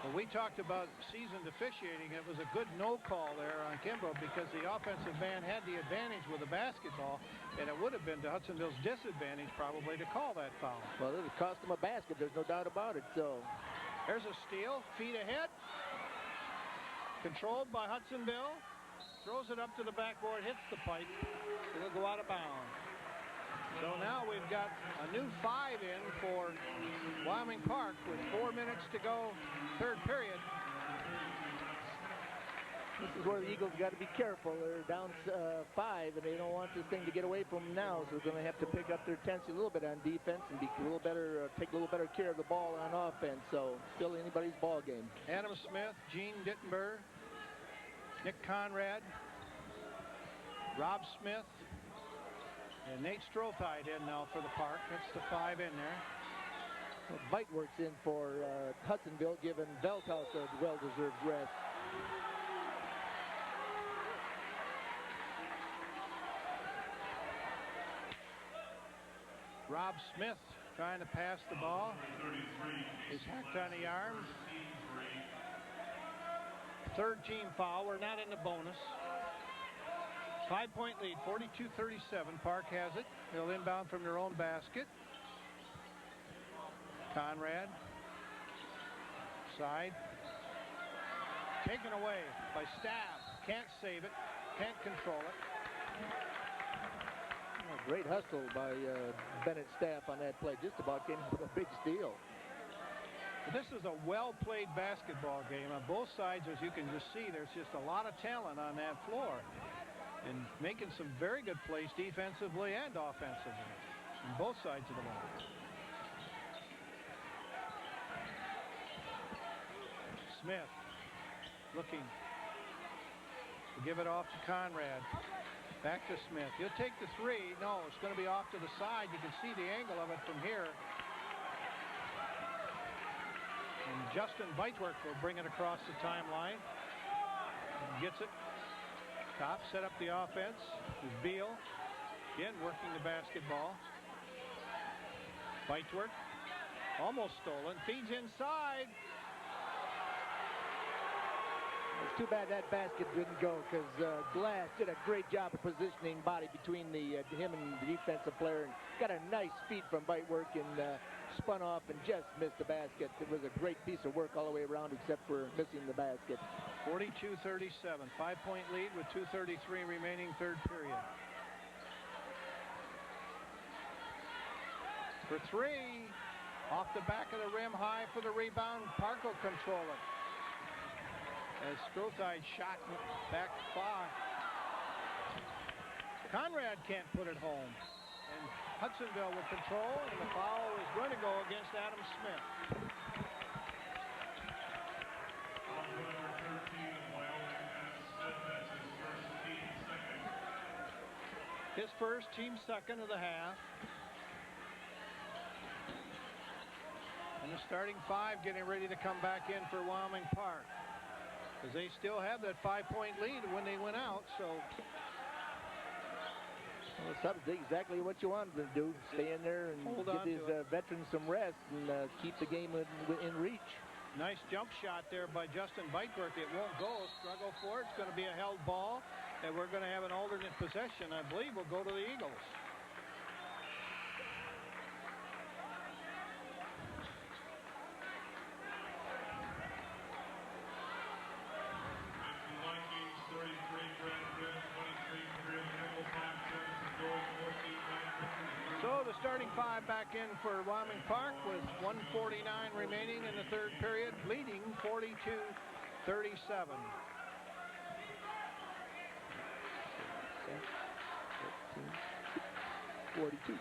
Well, we talked about seasoned officiating. It was a good no call there on Kimbrough because the offensive man had the advantage with the basketball, and it would have been to Hudsonville's disadvantage probably to call that foul. Well, it cost him a basket. There's no doubt about it. So there's a steal, feet ahead. Controlled by Hudsonville. Throws it up to the backboard, hits the pipe. It'll go out of bounds. So now we've got a new 5 in for Wyoming Park with 4 minutes to go, 3rd period. This is where the Eagles got to be careful. They're down 5, and they don't want this thing to get away from them now, so they're going to have to pick up their intensity a little bit on defense and be a little better, take a little better care of the ball on offense. So still anybody's ball game. Adam Smith, Gene Dittenberg, Nick Conrad, Rob Smith, and Nate Strothide in now for the Park. That's the 5 in there. Well, Veit works in for Hudsonville, giving Veldhouse a well-deserved rest. Rob Smith trying to pass the ball. He's hacked on the arm. 3rd team foul. We're not in the bonus. 5-point lead, 42-37. Park has it. They'll inbound from their own basket. Conrad. Side. Taken away by Staff. Can't save it. Can't control it. Oh, great hustle by Bennett Staff on that play. Just about came with a big steal. This is a well-played basketball game on both sides. As you can just see, there's just a lot of talent on that floor. And making some very good plays defensively and offensively on both sides of the ball. Smith looking to give it off to Conrad. Back to Smith. He'll take the 3. No, it's going to be off to the side. You can see the angle of it from here. And Justin Beitwerk will bring it across the timeline. And gets it. Top set up the offense. There's Beal. Again, working the basketball. Beitwerk. Almost stolen. Feeds inside. It's too bad that basket didn't go because Glass did a great job of positioning body between him and the defensive player and got a nice feed from bite work and spun off and just missed the basket. It was a great piece of work all the way around except for missing the basket. 42-37, 5-point lead with 2:33 remaining, third period. For three, off the back of the rim, high for the rebound. Park will control it. As Strothide shot back far. Conrad can't put it home. And Hudsonville will control, and the foul is going to go against Adam Smith. His first, team second of the half. And the starting five getting ready to come back in for Wyoming Park. Because they still have that 5-point lead when they went out, so. Well, that's exactly what you wanted to do. Stay in there and give these veterans some rest and keep the game in reach. Nice jump shot there by Justin Bitework. It won't go. Struggle for it. It's going to be a held ball. And we're going to have an alternate possession. I believe will go to the Eagles. So the starting five back in for Wyoming Park with 1:49 remaining in the third period, leading 42-37. 42.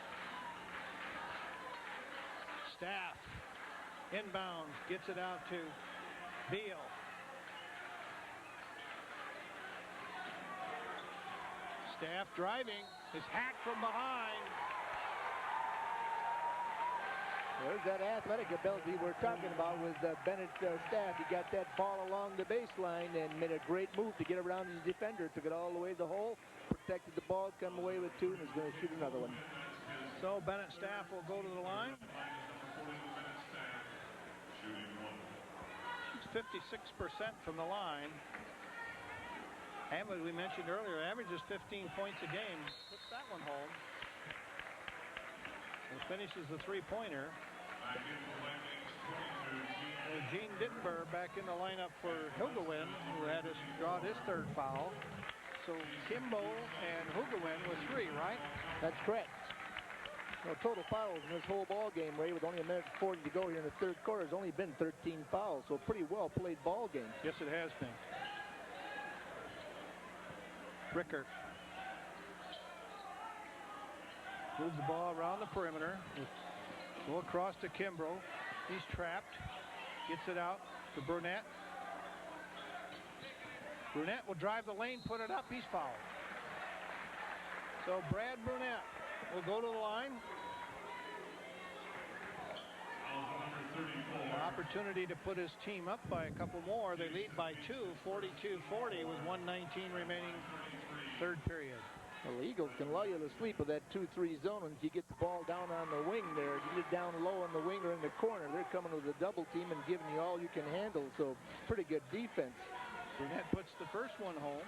Staff inbound, gets it out to Beal. Staff driving, is hacked from behind. There's that athletic ability we're talking about with Bennett Staff. He got that ball along the baseline and made a great move to get around his defender. Took it all the way to the hole, protected the ball, come away with two, and is going to shoot another one. So Bennett Staff will go to the line. Shoots 56% from the line. And as we mentioned earlier, averages 15 points a game. Puts that one home. And finishes the three-pointer. Gene Dittenberg back in the lineup for Hugawin, who had to draw his third foul. So Kimbo and Hugawin with three, right? That's correct. No total fouls in this whole ball game, Ray, with only a minute 40 to go here in the third quarter. There's only been 13 fouls, so pretty well played ball game. Yes, it has been. Rickert moves the ball around the perimeter. Go across to Kimbrough. He's trapped. Gets it out to Burnett. Burnett will drive the lane, put it up. He's fouled. So Brad Burnett will go to the line. An opportunity to put his team up by a couple more. They lead by two, 42-40 with 1:19 remaining, third period. Well, the Eagles can lull you to sleep with that 2-3 zone. And if you get the ball down on the wing there, you get it down low on the wing or in the corner, they're coming with a double team and giving you all you can handle. So pretty good defense. Burnett puts the first one home.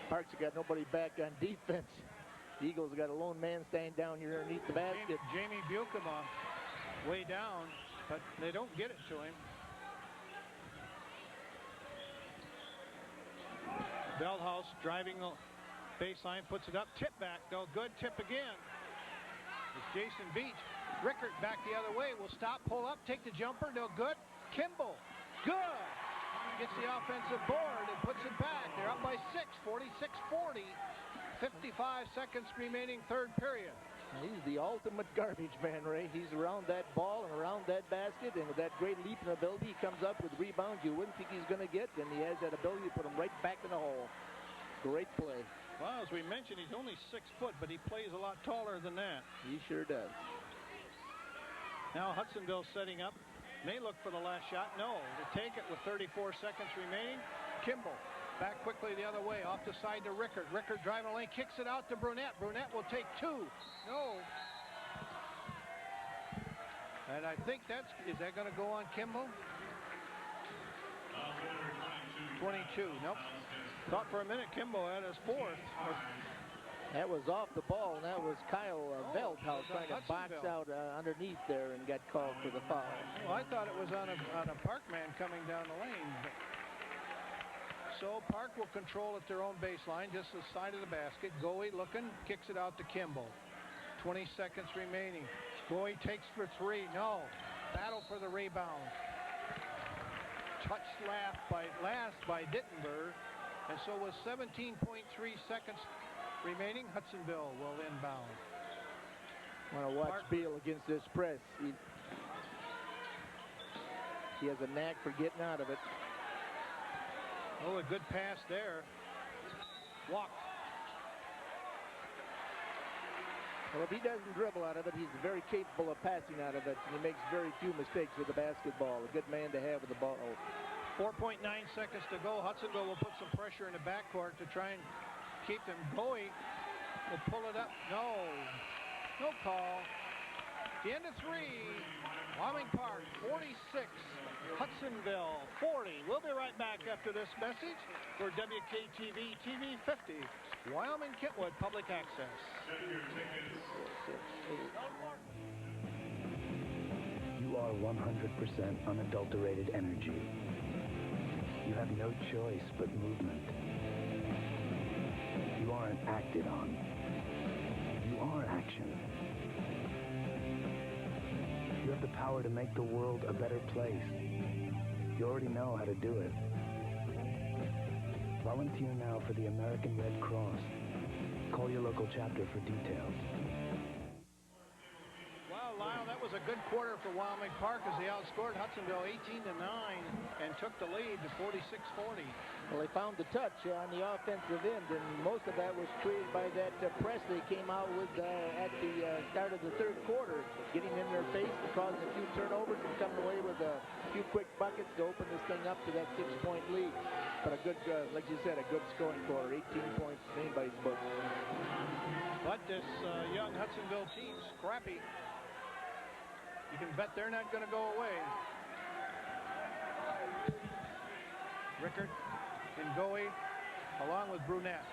Parks have got nobody back on defense. The Eagles have got a lone man standing down here underneath the basket. Jamie Bukema way down, but they don't get it to him. Veldhuis driving the baseline, puts it up, tip back, no good, tip again. It's Jason Beach. Rickert back the other way, will stop, pull up, take the jumper, no good. Kimball, good. Gets the offensive board and puts it back. They're up by 6, 46-40. 55 seconds remaining, third period. He's the ultimate garbage man, Ray. He's around that ball and around that basket, and with that great leaping ability, he comes up with rebounds you wouldn't think he's going to get, and he has that ability to put them right back in the hole. Great play. Well, as we mentioned, he's only 6 foot, but he plays a lot taller than that. He sure does. Now Hudsonville setting up. May look for the last shot. No, to take it with 34 seconds remaining. Kimball Back quickly the other way, off the side to Rickard. Rickard driving the lane, kicks it out to Brunette. Brunette will take 2. No. And I think is that going to go on Kimball? 22, nope. Thought for a minute Kimball had his 4th. That was off the ball, and that was Kyle Veldhouse trying to box out underneath there and got called for the foul. Well, I thought it was on a Parkman coming down the lane. So Park will control at their own baseline, just the side of the basket. Goey looking, kicks it out to Kimball. 20 seconds remaining. Goey takes for 3. No. Battle for the rebound. Touched last by Dittenberg. And so with 17.3 seconds remaining, Hudsonville will inbound. Want to watch Beal against this press. He has a knack for getting out of it. Oh, a good pass there. Walk. Well, if he doesn't dribble out of it, he's very capable of passing out of it. And he makes very few mistakes with the basketball. A good man to have with the ball. 4.9 seconds to go. Hudsonville will put some pressure in the backcourt to try and keep them going. Will pull it up. No. No call. The end of 3. Wyoming Park 46. Hudsonville 40. We'll be right back after this message for WKTV TV 50. Wyoming Kentwood Public Access. You are 100% unadulterated energy. You have no choice but movement. You aren't acted on. You are action. You have the power to make the world a better place. You already know how to do it. Volunteer now for the American Red Cross. Call your local chapter for details. Wow, Lyle, that was a good quarter for Wyoming Park as they outscored Hudsonville 18-9 and took the lead to 46-40. Well, they found the touch on the offensive end, and most of that was created by that press they came out with at the start of the third quarter, getting in their face and causing a few turnovers and coming away with a few quick buckets to open this thing up to that 6-point lead. But a good, like you said, a good scoring quarter, 18 points in anybody's book. But this young Hudsonville team, scrappy. You can bet they're not going to go away. Rickard and Goey along with Brunette.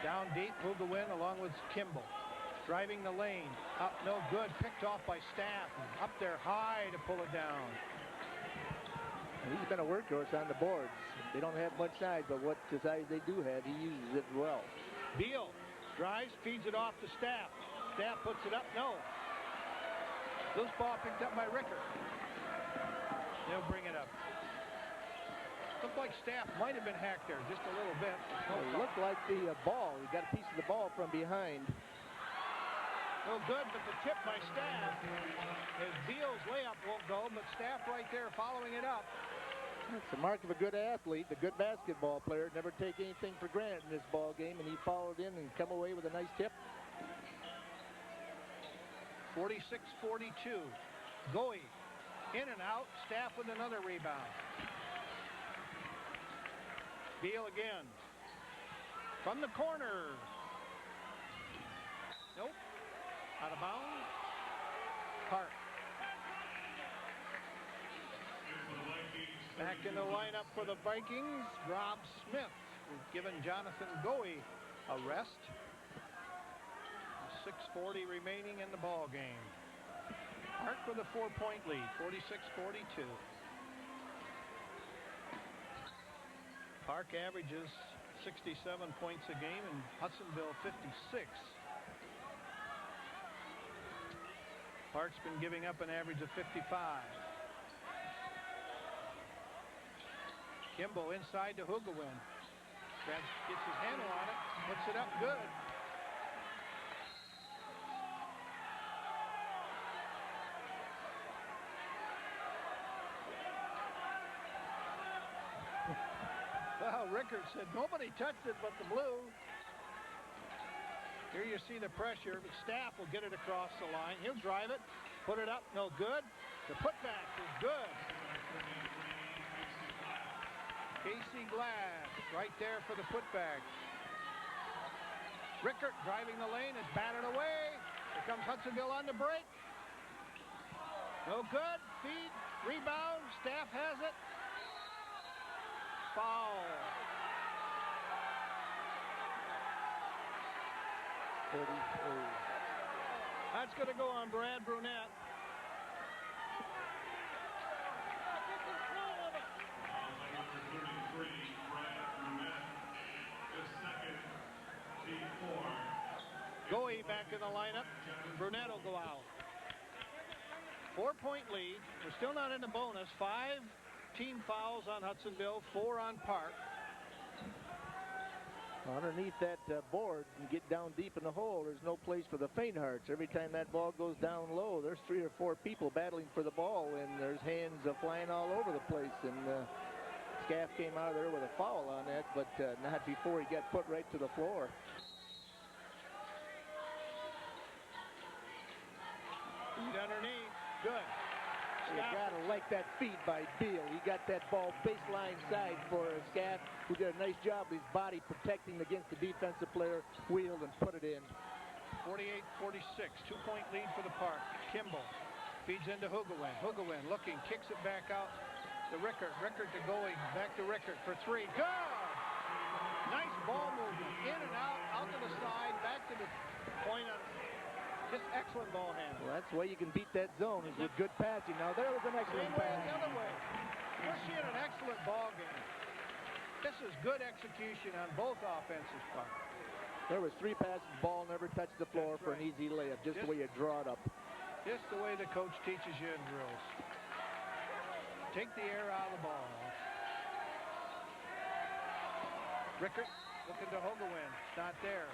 Down deep, Hugawin along with Kimball. Driving the lane. Up, no good. Picked off by Staff. Up there high to pull it down. And he's been a workhorse on the boards. They don't have much size, but what size they do have, he uses it well. Beal drives, feeds it off to Staff. Staff puts it up. No. Loose ball picked up by Rickard. They'll bring it up. Looked like Staff might have been hacked there just a little bit. Well, it looked like the ball. He got a piece of the ball from behind. No good, but the tip by Staff. As Beal's layup won't go, but Staff right there following it up. It's the mark of a good athlete, a good basketball player. Never take anything for granted in this ball game, and he followed in and come away with a nice tip. 46-42. Goey in and out. Staff with another rebound. Beal again. From the corner. Nope. Out of bounds. Park. Back in the lineup for the Vikings. Rob Smith has given Jonathan Goey a rest. 6:40 remaining in the ball game. Park with a 4-point lead, 46-42. Park averages 67 points a game and Hudsonville 56. Park's been giving up an average of 55. Kimball inside to Hugawin. Gets his handle on it, puts it up good. Well, Rickard said nobody touched it but the blue. Here you see the pressure, but Staff will get it across the line. He'll drive it, put it up, no good. The putback is good. Casey Glass right there for the putback. Rickert driving the lane is batted away. Here comes Hudsonville on the break. No good. Feed. Rebound. Staff has it. Foul. 33. That's going to go on Brad Brunette. Goey back in the lineup. Brunette will go out. 4-point lead. We're still not in the bonus. 5 team fouls on Hudsonville, 4 on Park. Underneath that board and get down deep in the hole, there's no place for the faint hearts. Every time that ball goes down low, there's 3 or 4 people battling for the ball, and there's hands flying all over the place. And Scaff came out of there with a foul on that, but not before he got put right to the floor. Feed underneath. Good. You gotta like that feed by Beal. He got that ball baseline side for Scaff, who did a nice job with his body protecting against the defensive player, wheeled and put it in. 48-46, 2-point lead for the Park. Kimball feeds into Hugawin. Hugawin looking, kicks it back out to Rickert. Rickert to Goey, back to Rickert for 3. Good! Nice ball movement, in and out to the side, back to the point on. Just excellent ball handling. Well, that's the way you can beat that zone, is with good passing. Now, there was an excellent pass. The other way. We're seeing an excellent ball game. This is good execution on both offenses' part. There was 3 passes, ball never touched the floor for an easy layup, just the way you draw it up. Just the way the coach teaches you in drills. Take the air out of the ball. Rickert looking to Hogewin. It's not there.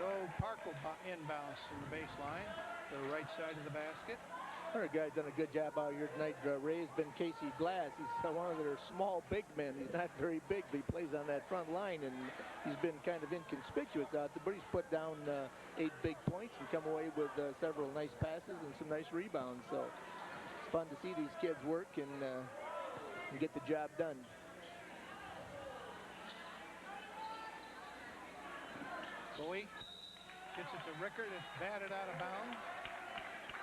So Park will inbounds from the baseline to the right side of the basket. Our guy's done a good job out here tonight. Ray has been Casey Glass. He's one of their small big men. He's not very big, but he plays on that front line, and he's been kind of inconspicuous out there, but he's put down 8 big points and come away with several nice passes and some nice rebounds. So it's fun to see these kids work and get the job done. Bowie gets it to Rickert. It's batted out of bounds.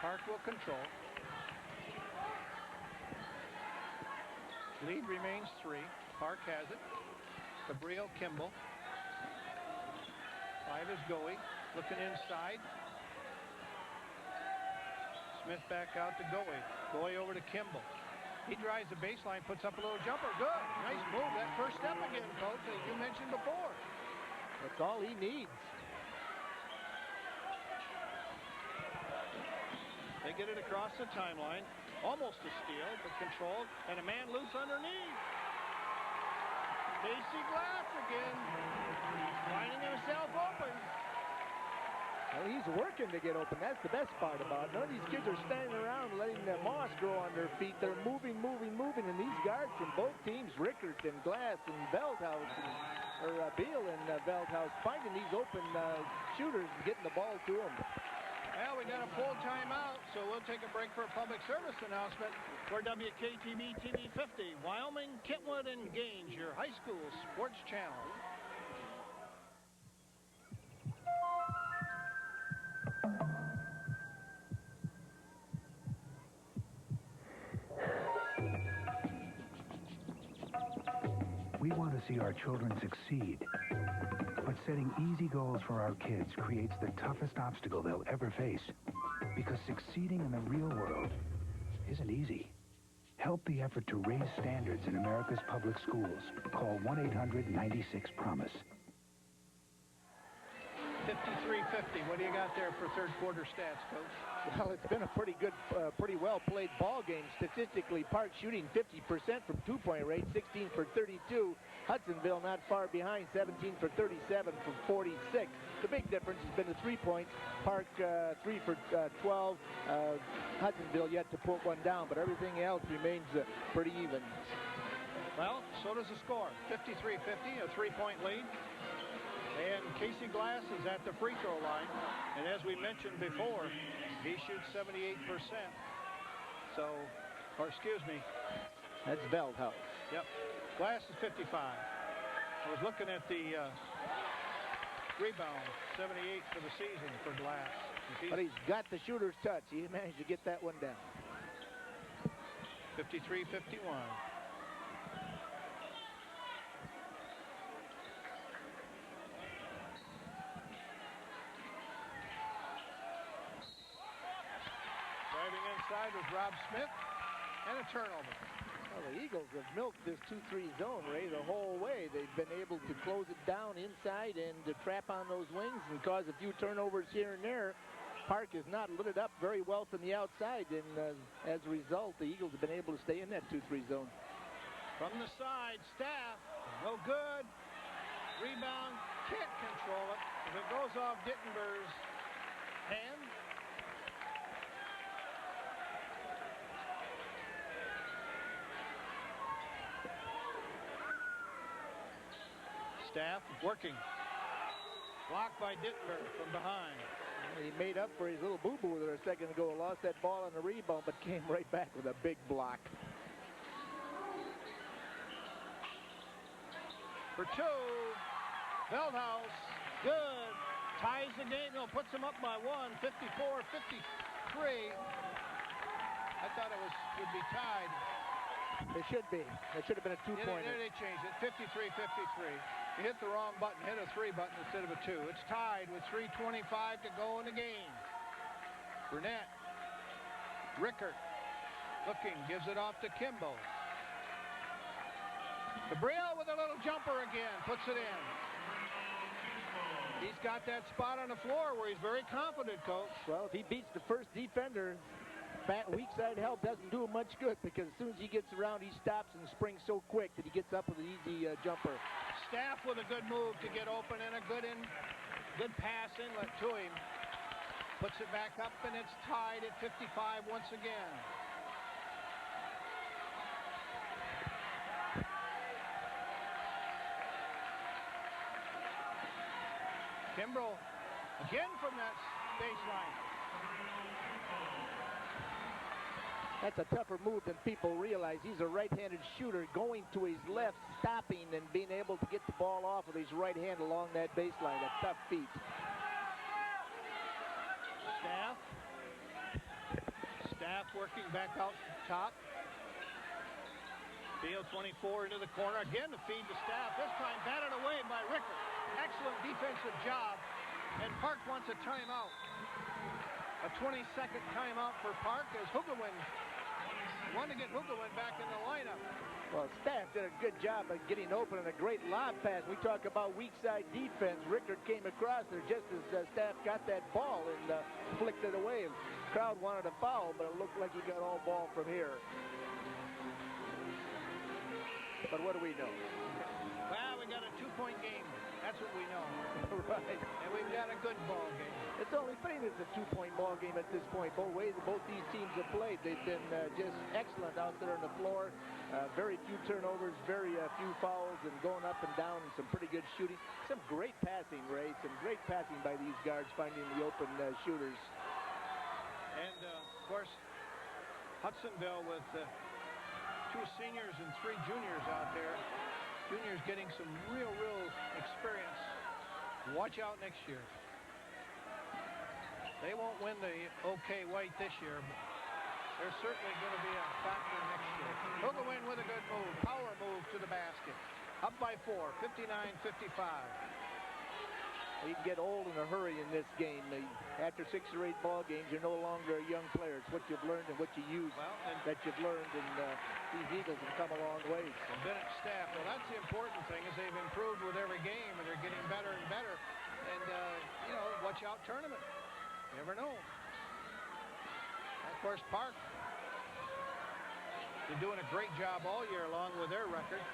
Park will control. Lead remains 3. Park has it. Cabrillo, Kimball. 5 is Goey. Looking inside. Smith back out to Goey. Goey over to Kimball. He drives the baseline, puts up a little jumper. Good. Nice move. That first step again, Coach, as you mentioned before. That's all he needs. They get it across the timeline. Almost a steal, but controlled. And a man loose underneath. Casey Glass again. Finding himself open. Well, he's working to get open. That's the best part about it. None of these kids are standing around letting the moss grow on their feet. They're moving. And these guards from both teams, Rickert and Glass and Veldhouse, or Beal and Veldhouse, finding these open shooters and getting the ball to them. Well, we got a full timeout, so we'll take a break for a public service announcement for WKTV TV 50, Wyoming, Kentwood, and Gaines, your high school sports channel. We want to see our children succeed. But setting easy goals for our kids creates the toughest obstacle they'll ever face. Because succeeding in the real world isn't easy. Help the effort to raise standards in America's public schools. Call 1-800-96-PROMISE. 53-50. What do you got there for third quarter stats, Coach? Well, it's been a pretty good, pretty well-played ball game. Statistically, Park shooting 50% from two-point rate, 16 for 32. Hudsonville not far behind, 17 for 37 from 46. The big difference has been the 3 points. Park 3 for 12. Hudsonville yet to put one down, but everything else remains pretty even. Well, so does the score. 53-50, a 3-point lead. And Casey Glass is at the free throw line. And as we mentioned before, he shoots 78%. So, or excuse me, That's Veldhouse. Yep. Glass is 55. I was looking at the rebound, 78 for the season for Glass. But he's got the shooter's touch. He managed to get that one down. 53-51. Driving inside was Rob Smith, and a turnover. Well, the Eagles have milked this 2-3 zone, Ray, the whole way. They've been able to close it down inside and to trap on those wings and cause a few turnovers here and there. Park has not lit it up very well from the outside, and as a result, the Eagles have been able to stay in that 2-3 zone. From the side, Staff, no good. Rebound, can't control it. If it goes off Dittenberg's hand, Staff working. Blocked by Dittenberg from behind. He made up for his little boo-boo there a second ago. Lost that ball on the rebound, but came right back with a big block. For two, Veldhouse, good. Ties the game, no, puts him up by one, 54-53. I thought it would be tied. It should be. It should have been a two-pointer. Yeah, they changed it, 53-53. He hit the wrong button, hit a 3 button instead of a 2. It's tied with 3:25 to go in the game. Burnett, Rickert, looking, gives it off to Kimball. Gabriel with a little jumper again, puts it in. He's got that spot on the floor where he's very confident, Coach. Well, if he beats the first defender, weak side help doesn't do him much good, because as soon as he gets around, he stops and springs so quick that he gets up with an easy jumper. Staff with a good move to get open and a good pass inlet to him. Puts it back up, and it's tied at 55 once again. Kimbrell again from that baseline. That's a tougher move than people realize. He's a right-handed shooter going to his left, stopping and being able to get the ball off with his right hand along that baseline. A tough feat. Staff working back out top. Field 24 into the corner. Again to feed the Staff. This time batted away by Rickert. Excellent defensive job. And Park wants a timeout. A 20-second timeout for Park as Hugawin wanted to get Hugawin back in the lineup. Well, Staff did a good job of getting open and a great lob pass. We talk about weak side defense. Rickert came across there just as Staff got that ball and flicked it away. The crowd wanted a foul, but it looked like he got all ball from here. But what do we know? Well, we got a 2-point game. That's what we know. Right. And we've got a good ball game. It's only fitting it's a 2-point ball game at this point. Both ways, both these teams have played. They've been just excellent out there on the floor. Very few turnovers, very few fouls, and going up and down, and some pretty good shooting. Some great passing, Ray. Some great passing by these guards, finding the open shooters. And, of course, Hudsonville with 2 seniors and 3 juniors out there. Juniors getting some real experience. Watch out next year. They won't win the OK White this year, but they're certainly going to be a factor next year. Hugawin with a good move. Power move to the basket. Up by 4, 59-55. You can get old in a hurry in this game. After 6 or 8 ball games, you're no longer a young player. It's what you've learned and what you use that you've learned, and these Eagles have come a long ways. And Bennett Staff, well, that's the important thing, is they've improved with every game, and they're getting better and better. And, you know, watch out tournament. You never know. And of course, Park, they're doing a great job all year long with their record.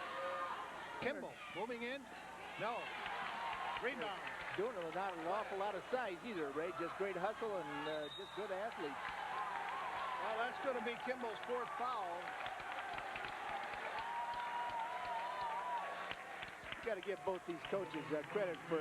Kimball moving in. No. Rebound. Doing it without an awful lot of size either, Ray. Just great hustle and just good athlete. Well, that's going to be Kimball's 4th foul. Got to give both these coaches credit for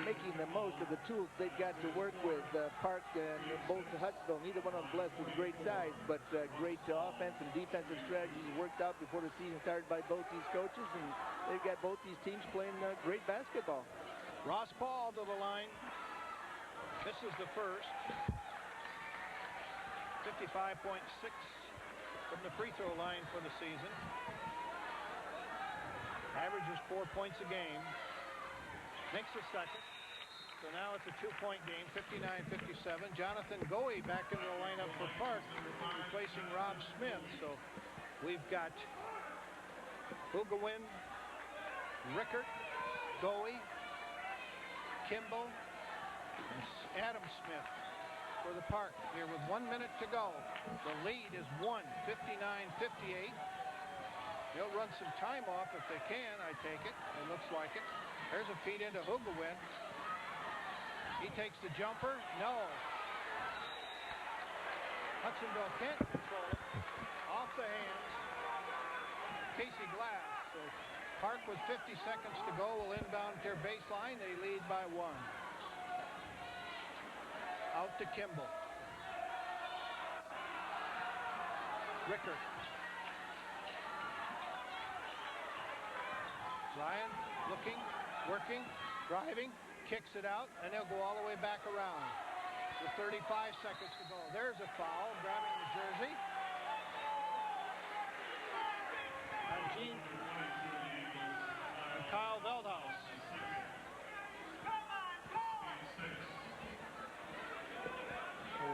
making the most of the tools they've got to work with. Park and both Hudsonville, neither one of them blessed with great size, but great offense and defensive strategies worked out before the season started by both these coaches, and they've got both these teams playing great basketball. Ross Paul to the line. This is the first. 55.6 from the free throw line for the season. Averages 4 points a game. Makes the second. So now it's a 2-point game, 59-57. Jonathan Goey back into the lineup for Park, replacing Rob Smith. So we've got Hugawin, Rickert, Goey, Kimball, and Adam Smith for the Park here with 1 minute to go. The lead is 59-58. They'll run some time off if they can, I take it. It looks like it. There's a feed into Hugawin. He takes the jumper. No. Hudsonville can't control it. Off the hands. Casey Glass. So Park with 50 seconds to go will inbound their baseline. They lead by 1. Out to Kimball. Rickert. Ryan looking, working, driving, kicks it out, and they'll go all the way back around. With 35 seconds to go. There's a foul, grabbing the jersey. And Gene and Kyle Veldhaus.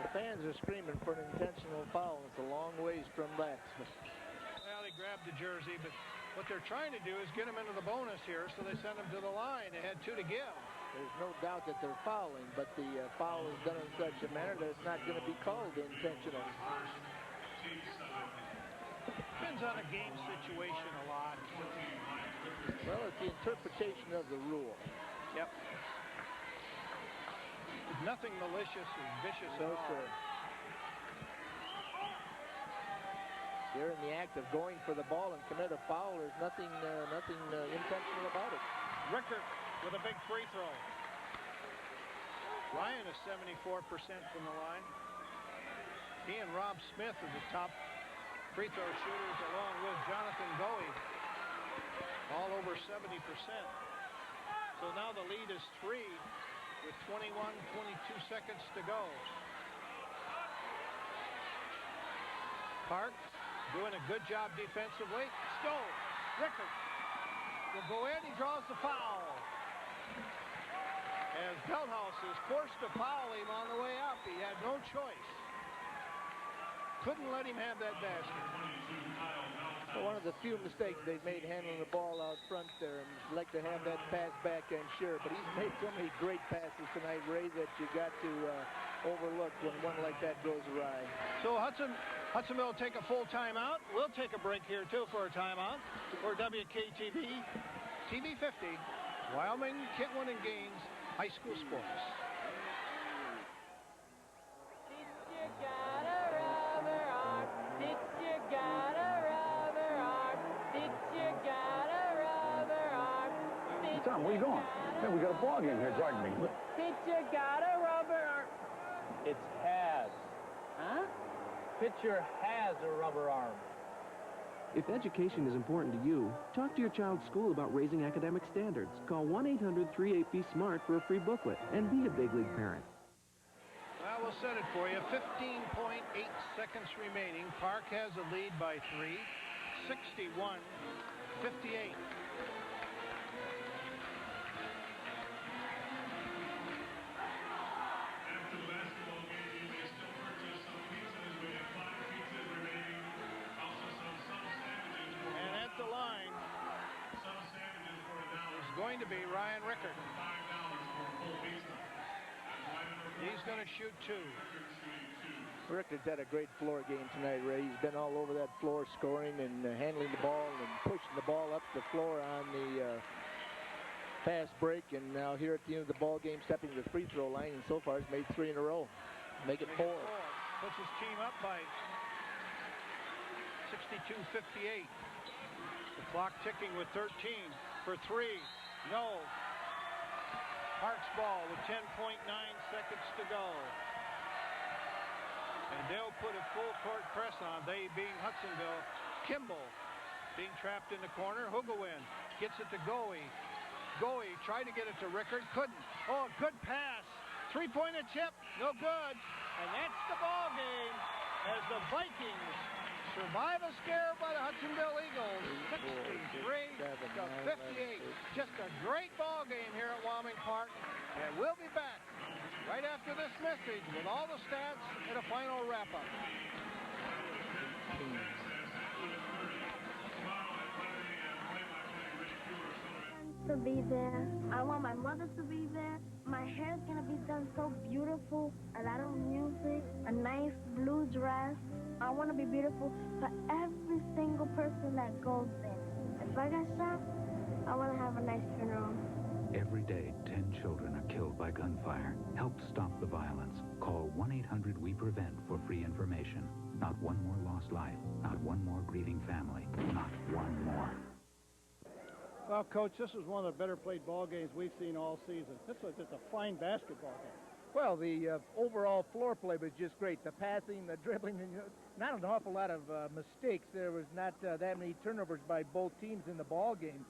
The fans are screaming for an intentional foul. It's a long ways from that. Well, he grabbed the jersey, but what they're trying to do is get him into the bonus here, so they send him to the line. They had 2 to give. There's no doubt that they're fouling, but the foul is done in such a manner that it's not going to be called intentional. Depends on a game situation a lot. Well, it's the interpretation of the rule. Yep. There's nothing malicious or vicious at all. Sir. You're in the act of going for the ball and commit a foul. There's nothing intentional about it. Rickert with a big free throw. Ryan is 74% from the line. He and Rob Smith are the top free throw shooters, along with Jonathan Goey, all over 70%. So now the lead is 3 with 22 seconds to go. Park doing a good job defensively. Stowe, Rickert will go in. He draws the foul. As Veldhaus is forced to foul him on the way up. He had no choice. Couldn't let him have that basket. Well, one of the few mistakes they've made handling the ball out front there. And you'd like to have that pass back, I'm sure. But he's made so many great passes tonight, Ray, that you got to overlook when one like that goes awry. So Hudsonville will take a full timeout. We'll take a break here, too, for a timeout. For WKTV, TV 50, Wyoming, Kentwood, and Gaines High School Sports. Tom, where you going? Hey, we got a ball game here, pardon me. Pitcher got a rubber arm. It's has. Huh? Pitcher has a rubber arm. If education is important to you, talk to your child's school about raising academic standards. Call 1-800-38-BE-SMART for a free booklet and be a big league parent. Well, we'll set it for you. 15.8 seconds remaining. Park has a lead by 3. 61-58. Going to be Ryan Rickert. He's going to shoot 2. Rickert's had a great floor game tonight, Ray. He's been all over that floor scoring and handling the ball and pushing the ball up the floor on the fast break. And now here at the end of the ball game, stepping to the free throw line, and so far he's made 3 in a row. Make it 4. Puts his team up by 62-58. The clock ticking with 13 for 3. No. Parks ball with 10.9 seconds to go. And they'll put a full court press on, they being Hudsonville. Kimball being trapped in the corner. Hugawin gets it to Goey. Goey tried to get it to Rickard, couldn't. Oh, good pass. Three-pointer tip, no good. And that's the ball game as the Vikings survive a scare by the Hudsonville Eagles. 63 to 58. Just a great ball game here at Wyoming Park. And we'll be back right after this message with all the stats and a final wrap-up. To be there. I want my mother to be there. My hair's gonna be done so beautiful. A lot of music, a nice blue dress. I want to be beautiful for every single person that goes there. If I got shot, I want to have a nice funeral. Every day, 10 children are killed by gunfire. Help stop the violence. Call 1-800-WE-PREVENT for free information. Not one more lost life. Not one more grieving family. Not one more. Well, Coach, this is one of the better played ball games we've seen all season. This was just a fine basketball game. Well, the overall floor play was just great. The passing, the dribbling, and not an awful lot of mistakes. There was not that many turnovers by both teams in the ball game.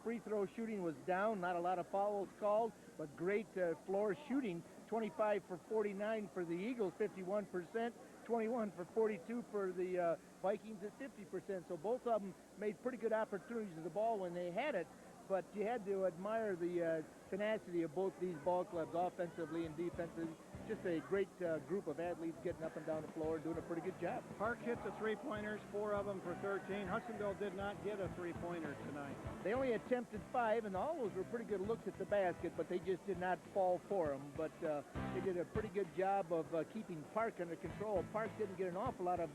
Free throw shooting was down, not a lot of fouls called, but great floor shooting. 25 for 49 for the Eagles, 51%. 21 for 42 for the Vikings at 50%. So both of them made pretty good opportunities of the ball when they had it. But you had to admire the tenacity of both these ball clubs, offensively and defensively. Just a great group of athletes getting up and down the floor and doing a pretty good job. Park hit the three-pointers, 4 of them for 13. Hudsonville did not get a three-pointer tonight. They only attempted 5, and all those were pretty good looks at the basket, but they just did not fall for them. But they did a pretty good job of keeping Park under control. Park didn't get an awful lot of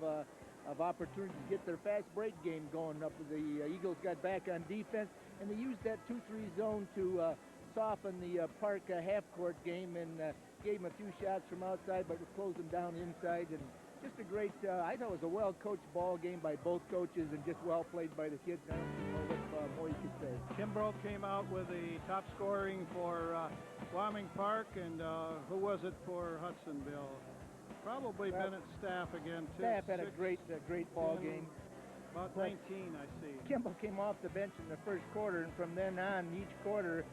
opportunity to get their fast break game going up. The Eagles got back on defense, and they used that 2-3 zone to soften the Park half-court game and gave them a few shots from outside, but closed them down inside. And just a great, I thought it was a well-coached ball game by both coaches and just well played by the kids. I don't know what more you could say. Kimbrough came out with the top scoring for Wyoming Park, and who was it for Hudsonville? Probably Bennett's staff again, too. Staff had a great ball game. About 19, I see. Kimball came off the bench in the first quarter, and from then on, each quarter,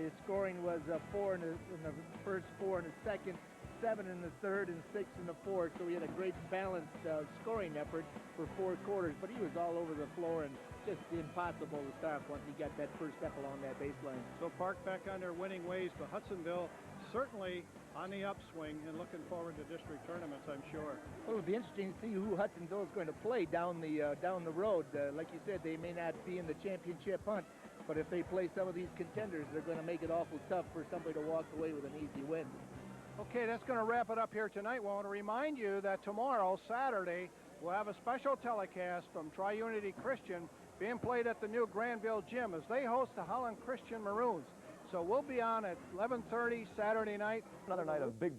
his scoring was 4 in the first, 4 in the second, 7 in the third, and 6 in the fourth. So he had a great balanced scoring effort for 4 quarters, but he was all over the floor and just impossible to stop once he got that first step along that baseline. So Park back on their winning ways, but Hudsonville certainly on the upswing and looking forward to district tournaments, I'm sure. Well, it'll be interesting to see who Hudsonville is going to play down the road. Like you said, they may not be in the championship hunt, but if they play some of these contenders, they're going to make it awful tough for somebody to walk away with an easy win. Okay, that's going to wrap it up here tonight. We want to remind you that tomorrow, Saturday, we'll have a special telecast from Tri-Unity Christian being played at the new Granville Gym as they host the Holland Christian Maroons. So we'll be on at 11:30 Saturday night. Another night of big